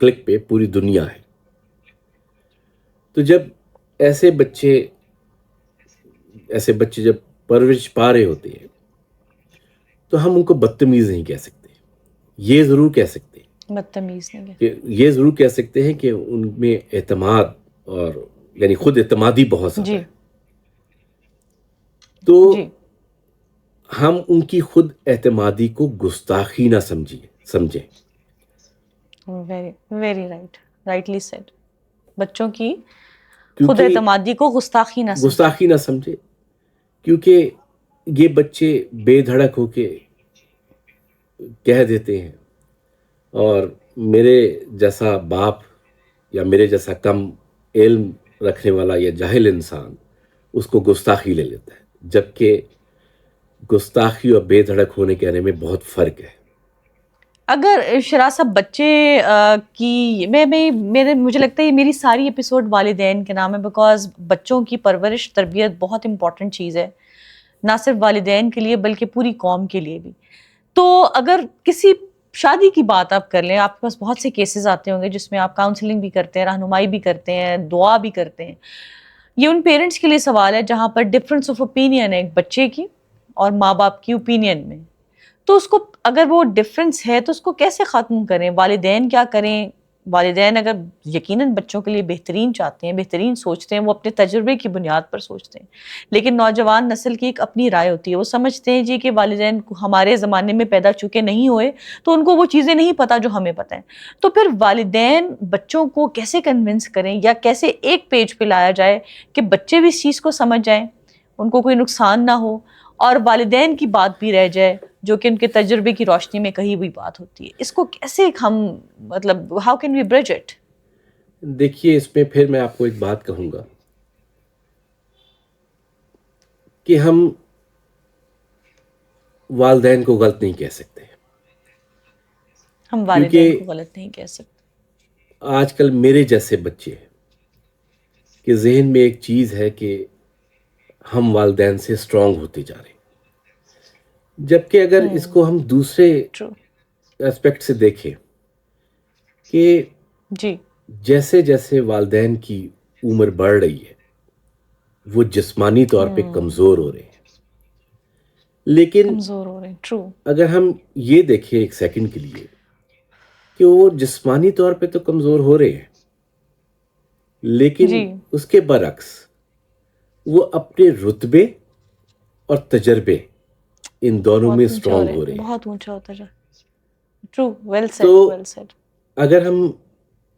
کلک پہ پوری دنیا ہے. تو جب ایسے بچے جب پرورش پا رہے ہوتے ہیں تو ہم ان کو بدتمیز نہیں کہہ سکتے. یہ ضرور کہہ سکتے ہیں بدتمیز نہیں ہے. کہ یہ ضرور کہہ سکتے ہیں کہ ان میں اعتماد اور یعنی خود اعتمادی بہت زیادہ جی ہے. تو جی ہم ان کی خود اعتمادی کو گستاخی نہ سمجھیں. Very very rightly said. بچوں کی خود کیونکہ اعتمادی کو گستاخی نہ سمجھیں. گستاخی نہ سمجھے کیونکہ یہ بچے بے دھڑک ہو کے کہہ دیتے ہیں اور میرے جیسا باپ یا میرے جیسا کم علم رکھنے والا یا جاہل انسان اس کو گستاخی لے لیتا ہے، جبکہ گستاخی اور بے دھڑک ہونے کہنے میں بہت فرق ہے. اگر شراز صاحب بچے کی مجھے لگتا ہے یہ میری ساری ایپیسوڈ والدین کے نام ہے، بیکاز بچوں کی پرورش تربیت بہت امپورٹنٹ چیز ہے، نہ صرف والدین کے لیے بلکہ پوری قوم کے لیے بھی. تو اگر کسی شادی کی بات آپ کر لیں، آپ کے پاس بہت سے کیسز آتے ہوں گے جس میں آپ کاؤنسلنگ بھی کرتے ہیں، رہنمائی بھی کرتے ہیں، دعا بھی کرتے ہیں. یہ ان پیرنٹس کے لیے سوال ہے جہاں پر ڈفرینس آف اوپینین ہے ایک بچے کی اور ماں باپ کی اوپینین میں. تو اس کو اگر وہ ڈفرینس ہے تو اس کو کیسے ختم کریں؟ والدین کیا کریں؟ والدین اگر یقیناً بچوں کے لیے بہترین چاہتے ہیں، بہترین سوچتے ہیں، وہ اپنے تجربے کی بنیاد پر سوچتے ہیں، لیکن نوجوان نسل کی ایک اپنی رائے ہوتی ہے. وہ سمجھتے ہیں جی کہ والدین ہمارے زمانے میں پیدا چکے نہیں ہوئے تو ان کو وہ چیزیں نہیں پتہ جو ہمیں پتہ ہیں. تو پھر والدین بچوں کو کیسے کنونس کریں یا کیسے ایک پیج پہ لایا جائے کہ بچے بھی اس چیز کو سمجھ جائیں، ان کو کوئی نقصان نہ ہو اور والدین کی بات بھی رہ جائے جو کہ ان کے تجربے کی روشنی میں کہی ہوئی بات ہوتی ہے. اس کو کیسے ہم مطلب how can we bridge it? دیکھیے اس میں پھر میں آپ کو ایک بات کہوں گا کہ ہم والدین کو غلط نہیں کہہ سکتے، ہم والدین کیونکہ کو غلط نہیں کہہ سکتے. آج کل میرے جیسے بچے ہیں کہ ذہن میں ایک چیز ہے کہ ہم والدین سے اسٹرانگ ہوتے جا رہے ہیں، جبکہ اگر اس کو ہم دوسرے ٹرو. اسپیکٹ سے دیکھیں کہ جی جیسے جیسے والدین کی عمر بڑھ رہی ہے وہ جسمانی طور پہ کمزور ہو رہے ہیں، لیکن کمزور ہو رہے ہیں. ٹرو. اگر ہم یہ دیکھیں ایک سیکنڈ کے لیے کہ وہ جسمانی طور پہ تو کمزور ہو رہے ہیں، لیکن جی اس کے برعکس وہ اپنے رتبے اور تجربے ان دونوں میں بہت اونچا ہو اسٹرانگ رہے ہو ہیں، رہے ہیں. بہت اونچا ہوتا جا. ٹرو. ویل سیڈ تو ویل سیڈ. اگر ہم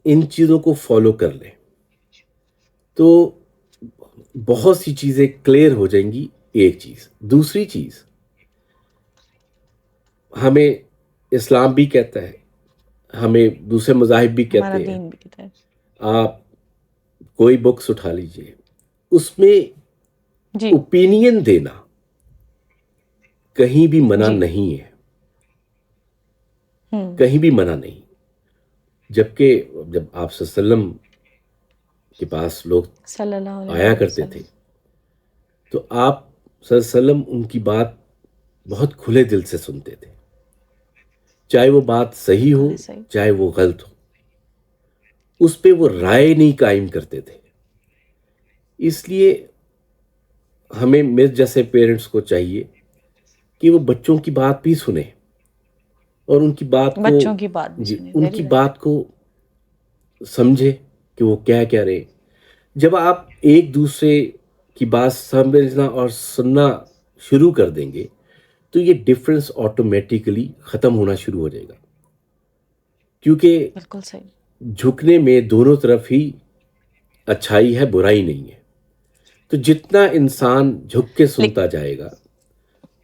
ان چیزوں کو فالو کر لیں تو بہت سی چیزیں کلیئر ہو جائیں گی. ایک چیز. دوسری چیز، ہمیں اسلام بھی کہتا ہے، ہمیں دوسرے مذاہب بھی ہمارا کہتے ہیں، دین بھی کہتا ہے. آپ کوئی بکس اٹھا لیجئے، اس میں جی اوپینین دینا کہیں بھی منع جی نہیں ہے، کہیں بھی منع نہیں. جبکہ جب آپ صلی اللہ علیہ وسلم کے پاس لوگ صلی اللہ علیہ آیا کرتے وسلم. تھے تو آپ صلی اللہ علیہ وسلم ان کی بات بہت کھلے دل سے سنتے تھے، چاہے وہ بات صحیح ہو صحیح. چاہے وہ غلط ہو، اس پہ وہ رائے نہیں قائم کرتے تھے. اس لیے ہمیں میرے جیسے پیرنٹس کو چاہیے کہ وہ بچوں کی بات بھی سنیں اور ان کی بات کو بچوں کی بات بھی سنیں. ان ویری کی رائٹ. بات کو سمجھے کہ وہ کیا کہہ رہے. جب آپ ایک دوسرے کی بات سمجھنا اور سننا شروع کر دیں گے تو یہ ڈفرینس آٹومیٹیکلی ختم ہونا شروع ہو جائے گا، کیونکہ بالکل صحیح. جھکنے میں دونوں طرف ہی اچھائی ہے، برائی نہیں ہے. تو جتنا انسان جھک کے سنتا جائے گا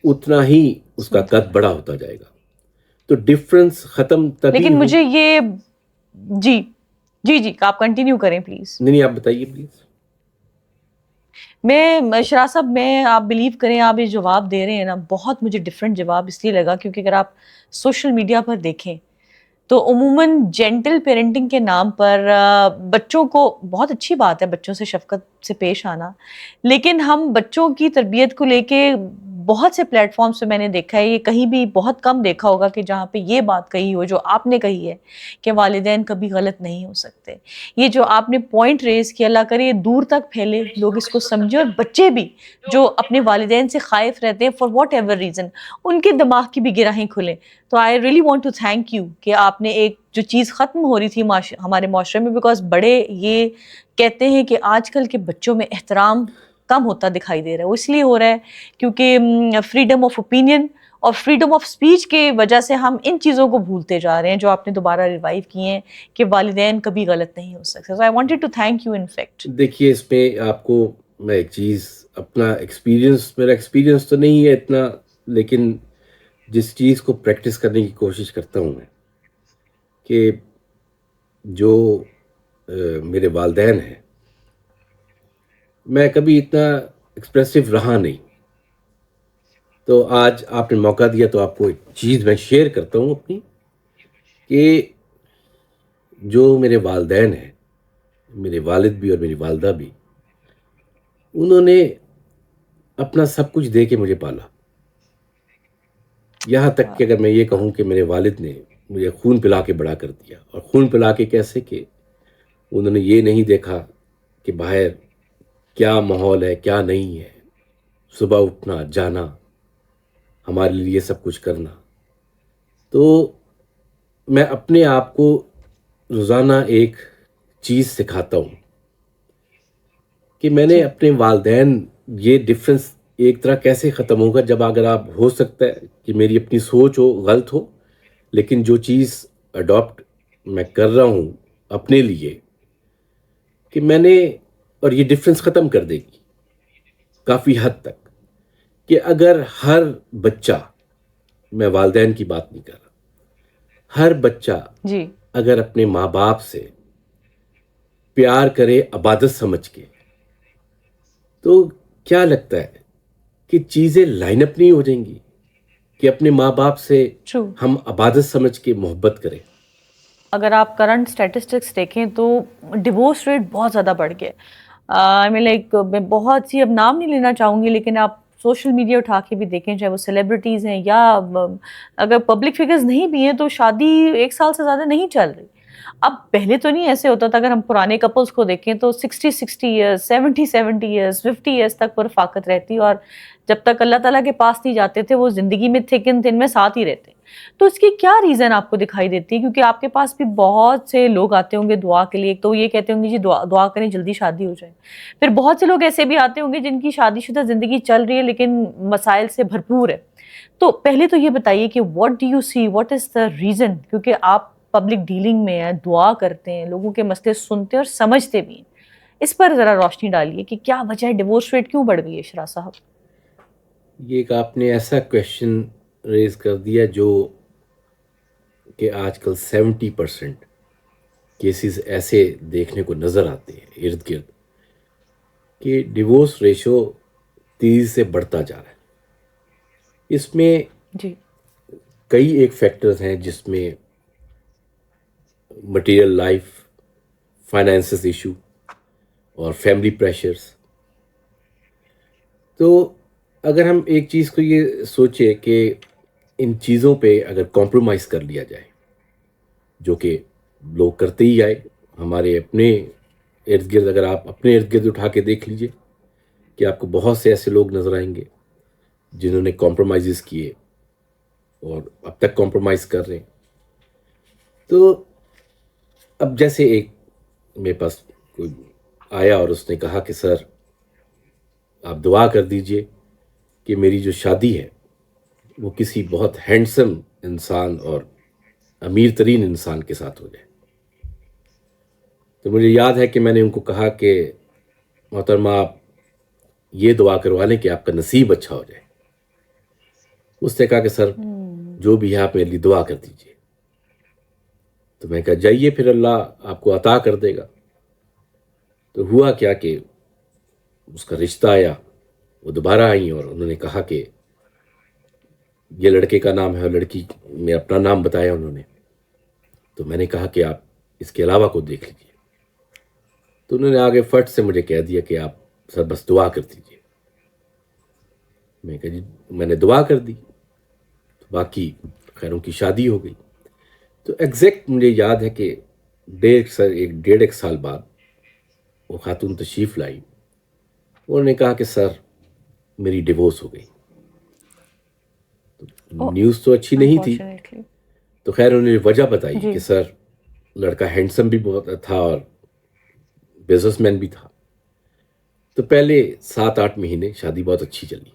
اتنا ہی اس کا سنتا قد بڑا ہوتا جائے گا. تو ڈفرینس ختم تبھی لیکن مجھے یہ جی جی جی آپ کنٹینیو کریں پلیز. نہیں آپ بتائیے پلیز. میں شراز صاحب، میں آپ بلیو کریں آپ یہ جواب دے رہے ہیں نا، بہت مجھے ڈفرینٹ جواب اس لیے لگا کیونکہ اگر آپ سوشل میڈیا پر دیکھیں تو عموماً جینٹل پیرنٹنگ کے نام پر بچوں کو، بہت اچھی بات ہے بچوں سے شفقت سے پیش آنا، لیکن ہم بچوں کی تربیت کو لے کے بہت سے پلیٹ فارمس پہ میں نے دیکھا ہے، یہ کہیں بھی بہت کم دیکھا ہوگا کہ جہاں پہ یہ بات کہی ہو جو آپ نے کہی ہے کہ والدین کبھی غلط نہیں ہو سکتے. یہ جو آپ نے پوائنٹ ریز کیا، اللہ کرے یہ دور تک پھیلے، لوگ اس کو سمجھے، اور بچے بھی جو اپنے والدین سے خائف رہتے ہیں فار واٹ ایور ریزن، ان کے دماغ کی بھی گراہیں کھلیں. تو I really want to thank you کہ آپ نے ایک جو چیز ختم ہو رہی تھی ہمارے معاشرے میں، بیکاز بڑے یہ کہتے ہیں کہ آج کل کے بچوں میں احترام کم ہوتا دکھائی دے رہا ہے. وہ اس لیے ہو رہا ہے کیونکہ فریڈم آف اوپینین اور فریڈم آف اسپیچ کی وجہ سے ہم ان چیزوں کو بھولتے جا رہے ہیں جو آپ نے دوبارہ ریوائیو کیے ہیں کہ والدین کبھی غلط نہیں ہو سکتے. So I wanted to thank you in fact. دیکھیے اس میں آپ کو میں ایک چیز اپنا ایکسپیرینس، میرا ایکسپیرینس تو نہیں ہے اتنا، لیکن جس چیز کو پریکٹس کرنے کی کوشش کرتا ہوں میں کہ جو میرے والدین ہیں، میں کبھی اتنا ایکسپریسو رہا نہیں. تو آج آپ نے موقع دیا تو آپ کو ایک چیز میں شیئر کرتا ہوں اپنی، کہ جو میرے والدین ہیں، میرے والد بھی اور میری والدہ بھی، انہوں نے اپنا سب کچھ دے کے مجھے پالا. یہاں تک کہ اگر میں یہ کہوں کہ میرے والد نے مجھے خون پلا کے بڑا کر دیا. اور خون پلا کے کیسے؟ کہ انہوں نے یہ نہیں دیکھا کہ باہر کیا ماحول ہے کیا نہیں ہے، صبح اٹھنا جانا، ہمارے لیے سب کچھ کرنا. تو میں اپنے آپ کو روزانہ ایک چیز سکھاتا ہوں کہ میں نے اپنے والدین، یہ ڈفرینس ایک طرح کیسے ختم ہوگا جب اگر آپ، ہو سکتا ہے کہ میری اپنی سوچ ہو غلط ہو، لیکن جو چیز اڈاپٹ میں کر رہا ہوں اپنے لیے، کہ میں نے، اور یہ ڈفرینس ختم کر دے گی کافی حد تک، کہ اگر ہر بچہ، میں والدین کی بات نہیں کر رہا، ہر بچہ جی اگر اپنے ماں باپ سے پیار کرے عبادت سمجھ کے، تو کیا لگتا ہے کہ چیزیں لائن اپ نہیں ہو جائیں گی؟ کہ اپنے ماں باپ سے ٹرو. ہم عبادت سمجھ کے محبت کریں. اگر آپ کرنٹ اسٹیٹسٹکس دیکھیں تو ڈیورس ریٹ بہت زیادہ بڑھ گیا. آئی مین لائک میں بہت سی، اب نام نہیں لینا چاہوں گی، لیکن آپ سوشل میڈیا اٹھا کے بھی دیکھیں، چاہے وہ سیلیبریٹیز ہیں یا اگر پبلک فگرز نہیں بھی ہیں، تو شادی 1 سال سے زیادہ نہیں چل رہی. اب پہلے تو نہیں ایسے ہوتا تھا. اگر ہم پرانے کپلس کو دیکھیں تو 60 ایئرس، 70 ایئرس، 50 ایئرس تک پر رفاقت رہتی، اور جب تک اللہ تعالیٰ کے پاس نہیں جاتے تھے وہ زندگی میں تھکن تھن میں ساتھ ہی رہتے. تو اس کی کیا ریزن آپ کو دکھائی دیتی ہے؟ کیونکہ آپ کے پاس بھی بہت سے لوگ آتے ہوں گے دعا کے لیے. ایک تو یہ کہتے ہوں گے جی دعا کریں جلدی شادی ہو جائے. پھر بہت سے لوگ ایسے بھی آتے ہوں گے جن کی شادی شدہ زندگی چل رہی ہے لیکن مسائل سے بھرپور ہے. تو پہلے تو یہ بتائیے کہ what do you see, what is the reason? کیونکہ آپ پبلک ڈیلنگ میں ہیں، دعا کرتے ہیں، لوگوں کے مسئلے سنتے اور سمجھتے بھی ہیں. اس پر ذرا روشنی ڈالیے کہ کیا وجہ ہے، ڈیورس ریٹ کیوں بڑھ گئی ہے اشرا صاحب؟ یہ ایک آپ نے ایسا کویشچن ریز کر دیا جو کہ آج کل 70% کیسز ایسے دیکھنے کو نظر آتے ہیں ارد گرد، کہ ڈیورس ریشو تیزی سے بڑھتا جا رہا ہے. اس میں جی کئی ایک فیکٹرز ہیں، جس میں مٹیریل لائف، فائنینسز ایشو اور فیملی پریشرز. تو اگر ہم ایک چیز کو یہ سوچے کہ ان چیزوں پہ اگر کمپرومائز کر لیا جائے، جو کہ لوگ کرتے ہی آئے ہمارے اپنے ارد گرد، اگر آپ اپنے ارد گرد اٹھا کے دیکھ لیجئے کہ آپ کو بہت سے ایسے لوگ نظر آئیں گے جنہوں نے کمپرومائزز کیے اور اب تک کمپرومائز کر رہے ہیں. تو اب جیسے ایک میرے پاس کوئی آیا اور اس نے کہا کہ سر آپ دعا کر دیجئے کہ میری جو شادی ہے وہ کسی بہت ہینڈسم انسان اور امیر ترین انسان کے ساتھ ہو جائے. تو مجھے یاد ہے کہ میں نے ان کو کہا کہ محترمہ آپ یہ دعا کروا لیں کہ آپ کا نصیب اچھا ہو جائے. اس نے کہا کہ سر جو بھی ہے آپ میرے لیے دعا کر دیجئے. تو میں کہا جائیے پھر اللہ آپ کو عطا کر دے گا. تو ہوا کیا کہ اس کا رشتہ آیا، وہ دوبارہ آئیں اور انہوں نے کہا کہ یہ لڑکے کا نام ہے، اور لڑکی میں اپنا نام بتایا انہوں نے. تو میں نے کہا کہ آپ اس کے علاوہ کو دیکھ لیجیے. تو انہوں نے آگے فٹ سے مجھے کہہ دیا کہ آپ سر بس دعا کر دیجیے. میں کہا جی میں نے دعا کر دی، باقی خیر ان کی شادی ہو گئی. تو ایگزیکٹ مجھے یاد ہے کہ ڈیڑھ ایک سال بعد وہ خاتون تشریف لائی. انہوں نے کہا کہ سر میری ڈیورس ہو گئی. نیوز تو اچھی نہیں تھی. Unfortunately. تو خیر انہوں نے وجہ بتائی جی. کہ سر لڑکا ہینڈسم بھی بہت تھا اور بزنس مین بھی تھا. تو پہلے 7-8 مہینے شادی بہت اچھی چلی،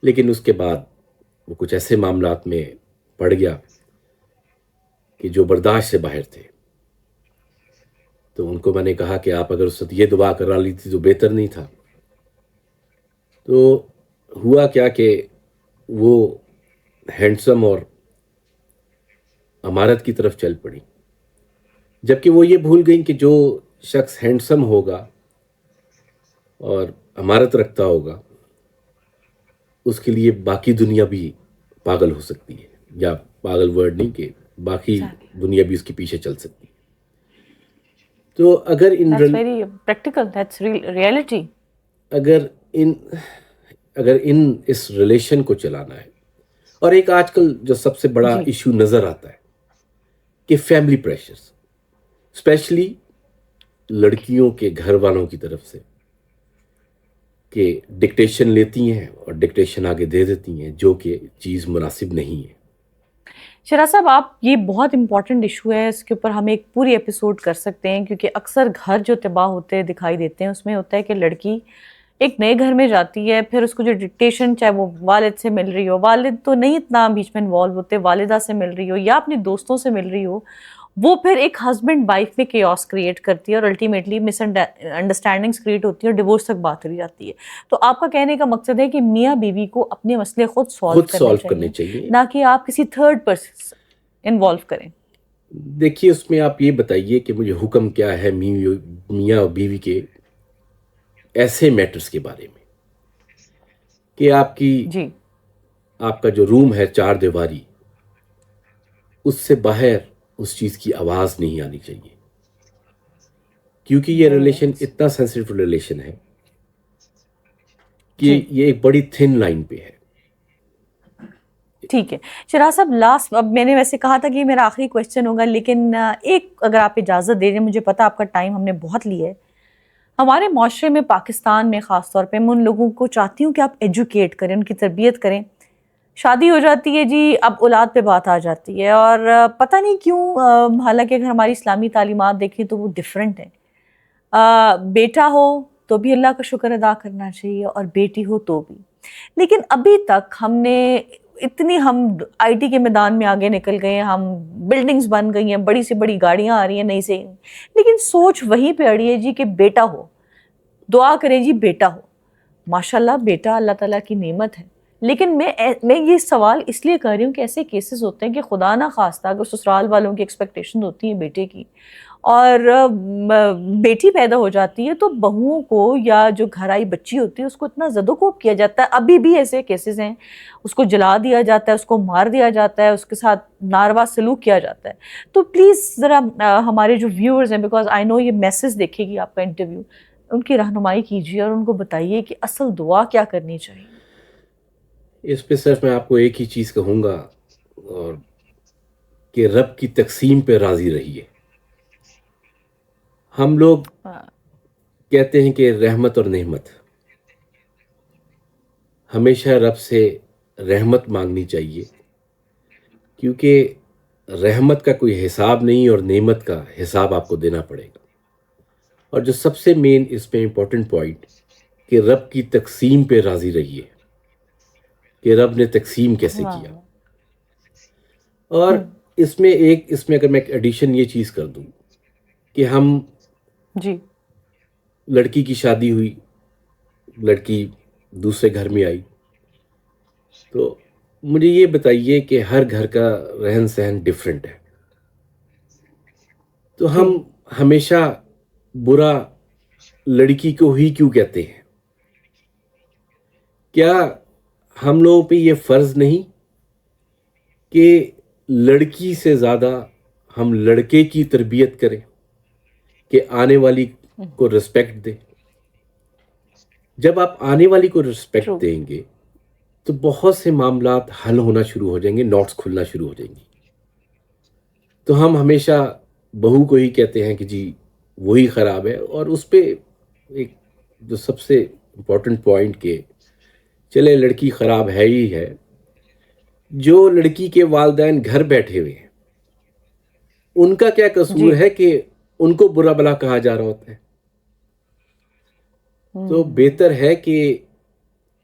لیکن اس کے بعد وہ کچھ ایسے معاملات میں پڑ گیا کہ جو برداشت سے باہر تھے. تو ان کو میں نے کہا کہ آپ اگر اس وقت یہ دعا کرا لی تھی تو بہتر نہیں تھا. تو ہوا کیا کہ وہ ہینڈسم اور امارت کی طرف چل پڑی، جبکہ وہ یہ بھول گئیں کہ جو شخص ہینڈسم ہوگا اور امارت رکھتا ہوگا اس کے لیے باقی دنیا بھی پاگل ہو سکتی ہے، یا پاگل ورڈ نہیں کہ باقی دنیا بھی اس کے پیچھے چل سکتی ہے. تو اگر That's very practical. That's reality. اگر اس ریلیشن کو چلانا ہے، اور ایک آج کل جو سب سے بڑا ایشو نظر آتا ہے کہ فیملی پریشرز، اسپیشلی لڑکیوں کے گھر والوں کی طرف سے، کہ ڈکٹیشن لیتی ہیں اور ڈکٹیشن آگے دے دیتی ہیں، جو کہ چیز مناسب نہیں ہے. شیراز صاحب، آپ یہ بہت امپورٹنٹ ایشو ہے، اس کے اوپر ہم ایک پوری ایپیسوڈ کر سکتے ہیں، کیونکہ اکثر گھر جو تباہ ہوتے دکھائی دیتے ہیں اس میں ہوتا ہے کہ لڑکی ایک نئے گھر میں جاتی ہے، پھر اس کو جو ڈکٹیشن چاہے وہ والد سے مل رہی ہو، والد تو نہیں اتنا بیچ میں انوالو ہوتے، والدہ سے مل رہی ہو یا اپنی دوستوں سے مل رہی ہو، وہ پھر ایک ہسبینڈ وائف میں کیوس کریٹ کرتی ہے اور الٹیمیٹلی مس انڈرسٹینڈنگس کریٹ ہوتی ہے اور ڈیورس تک بات چلی جاتی ہے. تو آپ کا کہنے کا مقصد ہے کہ میاں بیوی کو اپنے مسئلے خود سالو کرنے چاہیے، نہ کہ آپ کسی تھرڈ پرسن انوالو کریں. دیکھیے اس میں آپ یہ بتائیے کہ مجھے حکم کیا ہے میاں اور بیوی کے ایسے میٹرز کے بارے میں کہ آپ کا جو روم ہے 4 دیواری، اس سے باہر اس چیز کی آواز نہیں آنی چاہیے، کیونکہ یہ ریلیشن اتنا سینسٹیو ریلیشن ہے کہ یہ ایک بڑی تھن لائن پہ ہے. ٹھیک ہے شیراز صاحب، لاسٹ، اب میں نے ویسے کہا تھا کہ یہ میرا آخری کویسچن ہوگا، لیکن ایک اگر آپ اجازت دے دیں، مجھے پتا آپ کا ٹائم ہم نے بہت لیا ہے. ہمارے معاشرے میں، پاکستان میں خاص طور پہ، میں ان لوگوں کو چاہتی ہوں کہ آپ ایجوکیٹ کریں، ان کی تربیت کریں. شادی ہو جاتی ہے جی، اب اولاد پہ بات آ جاتی ہے، اور پتہ نہیں کیوں، حالانکہ اگر ہماری اسلامی تعلیمات دیکھیں تو وہ ڈیفرنٹ ہیں. بیٹا ہو تو بھی اللہ کا شکر ادا کرنا چاہیے، اور بیٹی ہو تو بھی. لیکن ابھی تک ہم آئی ٹی کے میدان میں آگے نکل گئے ہیں، ہم بلڈنگز بن گئی ہیں، بڑی سے بڑی گاڑیاں آ رہی ہیں نئی سے، لیکن سوچ وہیں پہ اڑی ہے جی کہ بیٹا ہو. دعا کریں جی بیٹا ہو. ماشاءاللہ بیٹا اللہ تعالیٰ کی نعمت ہے، لیکن میں یہ سوال اس لیے کر رہی ہوں کہ ایسے کیسز ہوتے ہیں کہ خدا نہ خواستہ اگر سسرال والوں کی ایکسپیکٹیشن ہوتی ہیں بیٹے کی، اور بیٹی پیدا ہو جاتی ہے، تو بہوؤں کو یا جو گھر آئی بچی ہوتی ہے اس کو اتنا زد و کوب کیا جاتا ہے. ابھی بھی ایسے کیسز ہیں، اس کو جلا دیا جاتا ہے، اس کو مار دیا جاتا ہے، اس کے ساتھ ناروا سلوک کیا جاتا ہے. تو پلیز ذرا ہمارے جو ویورز ہیں، بیکاز آئی نو یہ میسج دیکھے گی آپ کا انٹرویو، ان کی رہنمائی کیجیے اور ان کو بتائیے کہ اصل دعا کیا کرنی چاہیے. اس پہ صرف میں آپ کو ایک ہی چیز کہوں گا، اور کہ رب کی تقسیم پہ راضی رہیے. ہم لوگ کہتے ہیں کہ رحمت اور نعمت، ہمیشہ رب سے رحمت مانگنی چاہیے، کیونکہ رحمت کا کوئی حساب نہیں اور نعمت کا حساب آپ کو دینا پڑے گا. اور جو سب سے مین اس پہ امپورٹنٹ پوائنٹ، کہ رب کی تقسیم پہ راضی رہیے، کہ رب نے تقسیم کیسے کیا. اور اس میں اگر میں ایک ایڈیشن یہ چیز کر دوں کہ ہم لڑکی کی شادی ہوئی، لڑکی دوسرے گھر میں آئی، تو مجھے یہ بتائیے کہ ہر گھر کا رہن سہن ڈیفرنٹ ہے. تو ہم ہمیشہ برا لڑکی کو ہی کیوں کہتے ہیں؟ کیا ہم لوگوں پہ یہ فرض نہیں کہ لڑکی سے زیادہ ہم لڑکے کی تربیت کریں، کہ آنے والی کو رسپیکٹ دیں؟ جب آپ آنے والی کو رسپیکٹ True. دیں گے تو بہت سے معاملات حل ہونا شروع ہو جائیں گے، نوٹس کھلنا شروع ہو جائیں گی. تو ہم ہمیشہ بہو کو ہی کہتے ہیں کہ جی وہی خراب ہے، اور اس پہ ایک جو سب سے امپورٹنٹ پوائنٹ کہ چلے لڑکی خراب ہے ہی ہے، جو لڑکی کے والدین گھر بیٹھے ہوئے ہیں ان کا کیا قصور جی. ہے کہ ان کو برا بلا کہا جا رہا ہوتا ہے. تو بہتر ہے کہ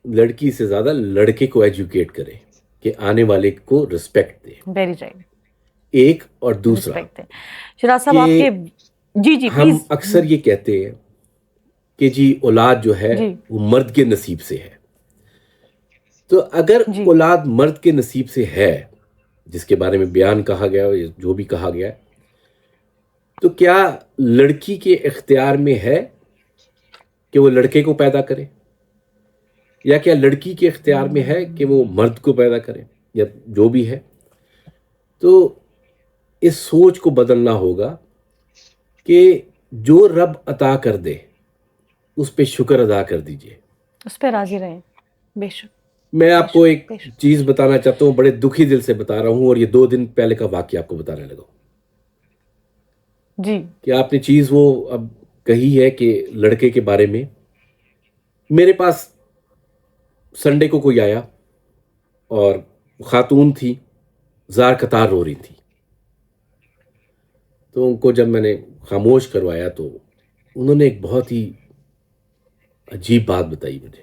لڑکی سے زیادہ لڑکے کو ایجوکیٹ کرے کہ آنے والے کو رسپیکٹ دے. Very right. ایک اور دوسرا رسپیکٹ ہے. شراز صاحب کہ آپ کے جی جی ہم پلیز. اکثر یہ کہتے ہیں کہ جی اولاد جو ہے جی وہ مرد کے نصیب سے ہے. تو اگر جی اولاد مرد کے نصیب سے ہے، جس کے بارے میں بیان کہا گیا یا جو بھی کہا گیا، تو کیا لڑکی کے اختیار میں ہے کہ وہ لڑکے کو پیدا کرے، یا کیا لڑکی کے اختیار میں ہے کہ وہ مرد کو پیدا کرے، یا جو بھی ہے؟ تو اس سوچ کو بدلنا ہوگا کہ جو رب عطا کر دے اس پہ شکر ادا کر دیجئے. اس پہ راضی رہیں. بے شک. میں آپ کو ایک بے شک. چیز بتانا چاہتا ہوں، بڑے دکھی دل سے بتا رہا ہوں، اور یہ 2 دن پہلے کا واقعہ آپ کو بتانے لگا ہوں جی کہ آپ نے چیز وہ اب کہی ہے کہ لڑکے کے بارے میں. میرے پاس سنڈے کو کوئی آیا اور خاتون تھی، زار قطار رو رہی تھی. تو ان کو جب میں نے خاموش کروایا تو انہوں نے ایک بہت ہی عجیب بات بتائی مجھے.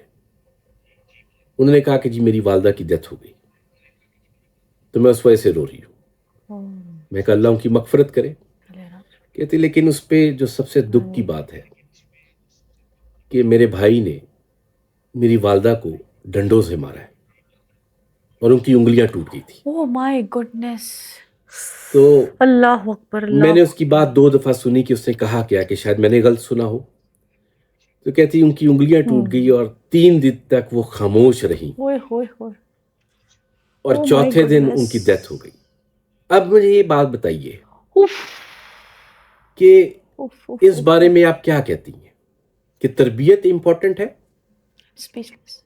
انہوں نے کہا کہ جی میری والدہ کی ڈیتھ ہو گئی، تو میں اس وجہ سے رو رہی ہوں. میں کہا اللہ ان کی مغفرت کرے. کہتے لیکن اس پہ جو سب سے دکھ کی بات ہے کہ میرے بھائی نے میری والدہ کو ڈنڈوں سے مارا ہے اور ان کی انگلیاں ٹوٹ گئی تھی. او مائی گڈنس. تو اللہ اکبر. میں نے اس کی بات 2 دفعہ سنی کہ اس نے کہا کیا کہ شاید میں نے غلط سنا ہو. تو کہتی ان کی انگلیاں ٹوٹ گئی اور 3 دن تک وہ خاموش رہیں، ہوئے ہوئے ہوئے. اور Oh my چوتھے دن ان goodness. کی ڈیتھ ہو گئی. اب مجھے یہ بات بتائیے اوف کہ اوف اوف. اس بارے میں آپ کیا کہتی ہیں کہ تربیت امپورٹنٹ ہے اسپیچلیس.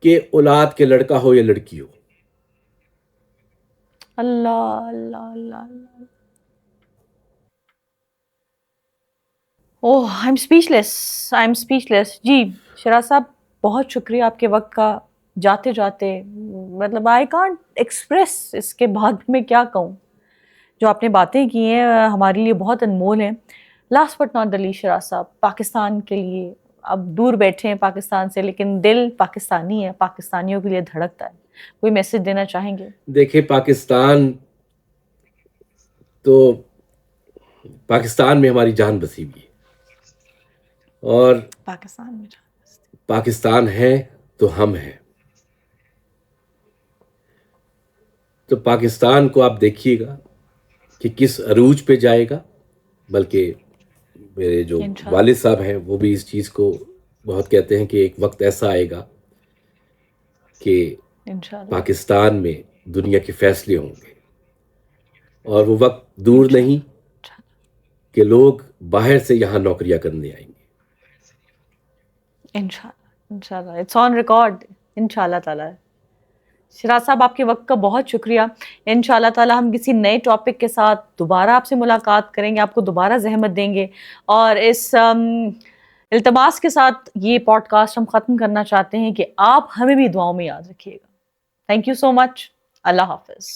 کہ اولاد کے لڑکا ہو یا لڑکی ہو؟ Allah Allah Allah Allah. Oh I am speechless. I am speechless. جی شراز صاحب بہت شکریہ آپ کے وقت کا. جاتے جاتے مطلب آئی کانٹ ایکسپریس اس کے بعد میں کیا کہوں. جو آپ نے باتیں کی ہیں ہمارے لیے بہت انمول ہیں. Last but not the least Shiraz صاحب، پاکستان کے لیے اب دور بیٹھے ہیں پاکستان سے لیکن دل پاکستانی ہے، پاکستانیوں کے لیے دھڑکتا ہے. کوئی میسج دینا چاہیں گے؟ دیکھیں پاکستان میں ہماری جان بسی ہوئی ہے، اور پاکستان میں پاکستان ہے تو ہم ہیں. تو پاکستان کو آپ دیکھیے گا کہ کس عروج پہ جائے گا. بلکہ میرے جو انشاءاللہ. والد صاحب ہیں وہ بھی اس چیز کو بہت کہتے ہیں کہ ایک وقت ایسا آئے گا کہ انشاءاللہ. پاکستان میں دنیا کے فیصلے ہوں گے، اور وہ وقت دور نہیں کہ لوگ باہر سے یہاں نوکریاں کرنے آئیں گے. انشاءاللہ انشاءاللہ اٹس آن ریکارڈ. انشاءاللہ تعالیٰ. شراز صاحب آپ کے وقت کا بہت شکریہ. انشاءاللہ تعالیٰ ہم کسی نئے ٹاپک کے ساتھ دوبارہ آپ سے ملاقات کریں گے، آپ کو دوبارہ زحمت دیں گے، اور اس التماس کے ساتھ یہ پوڈ کاسٹ ہم ختم کرنا چاہتے ہیں کہ آپ ہمیں بھی دعاؤں میں یاد رکھیے گا. تھینک یو سو مچ. اللہ حافظ.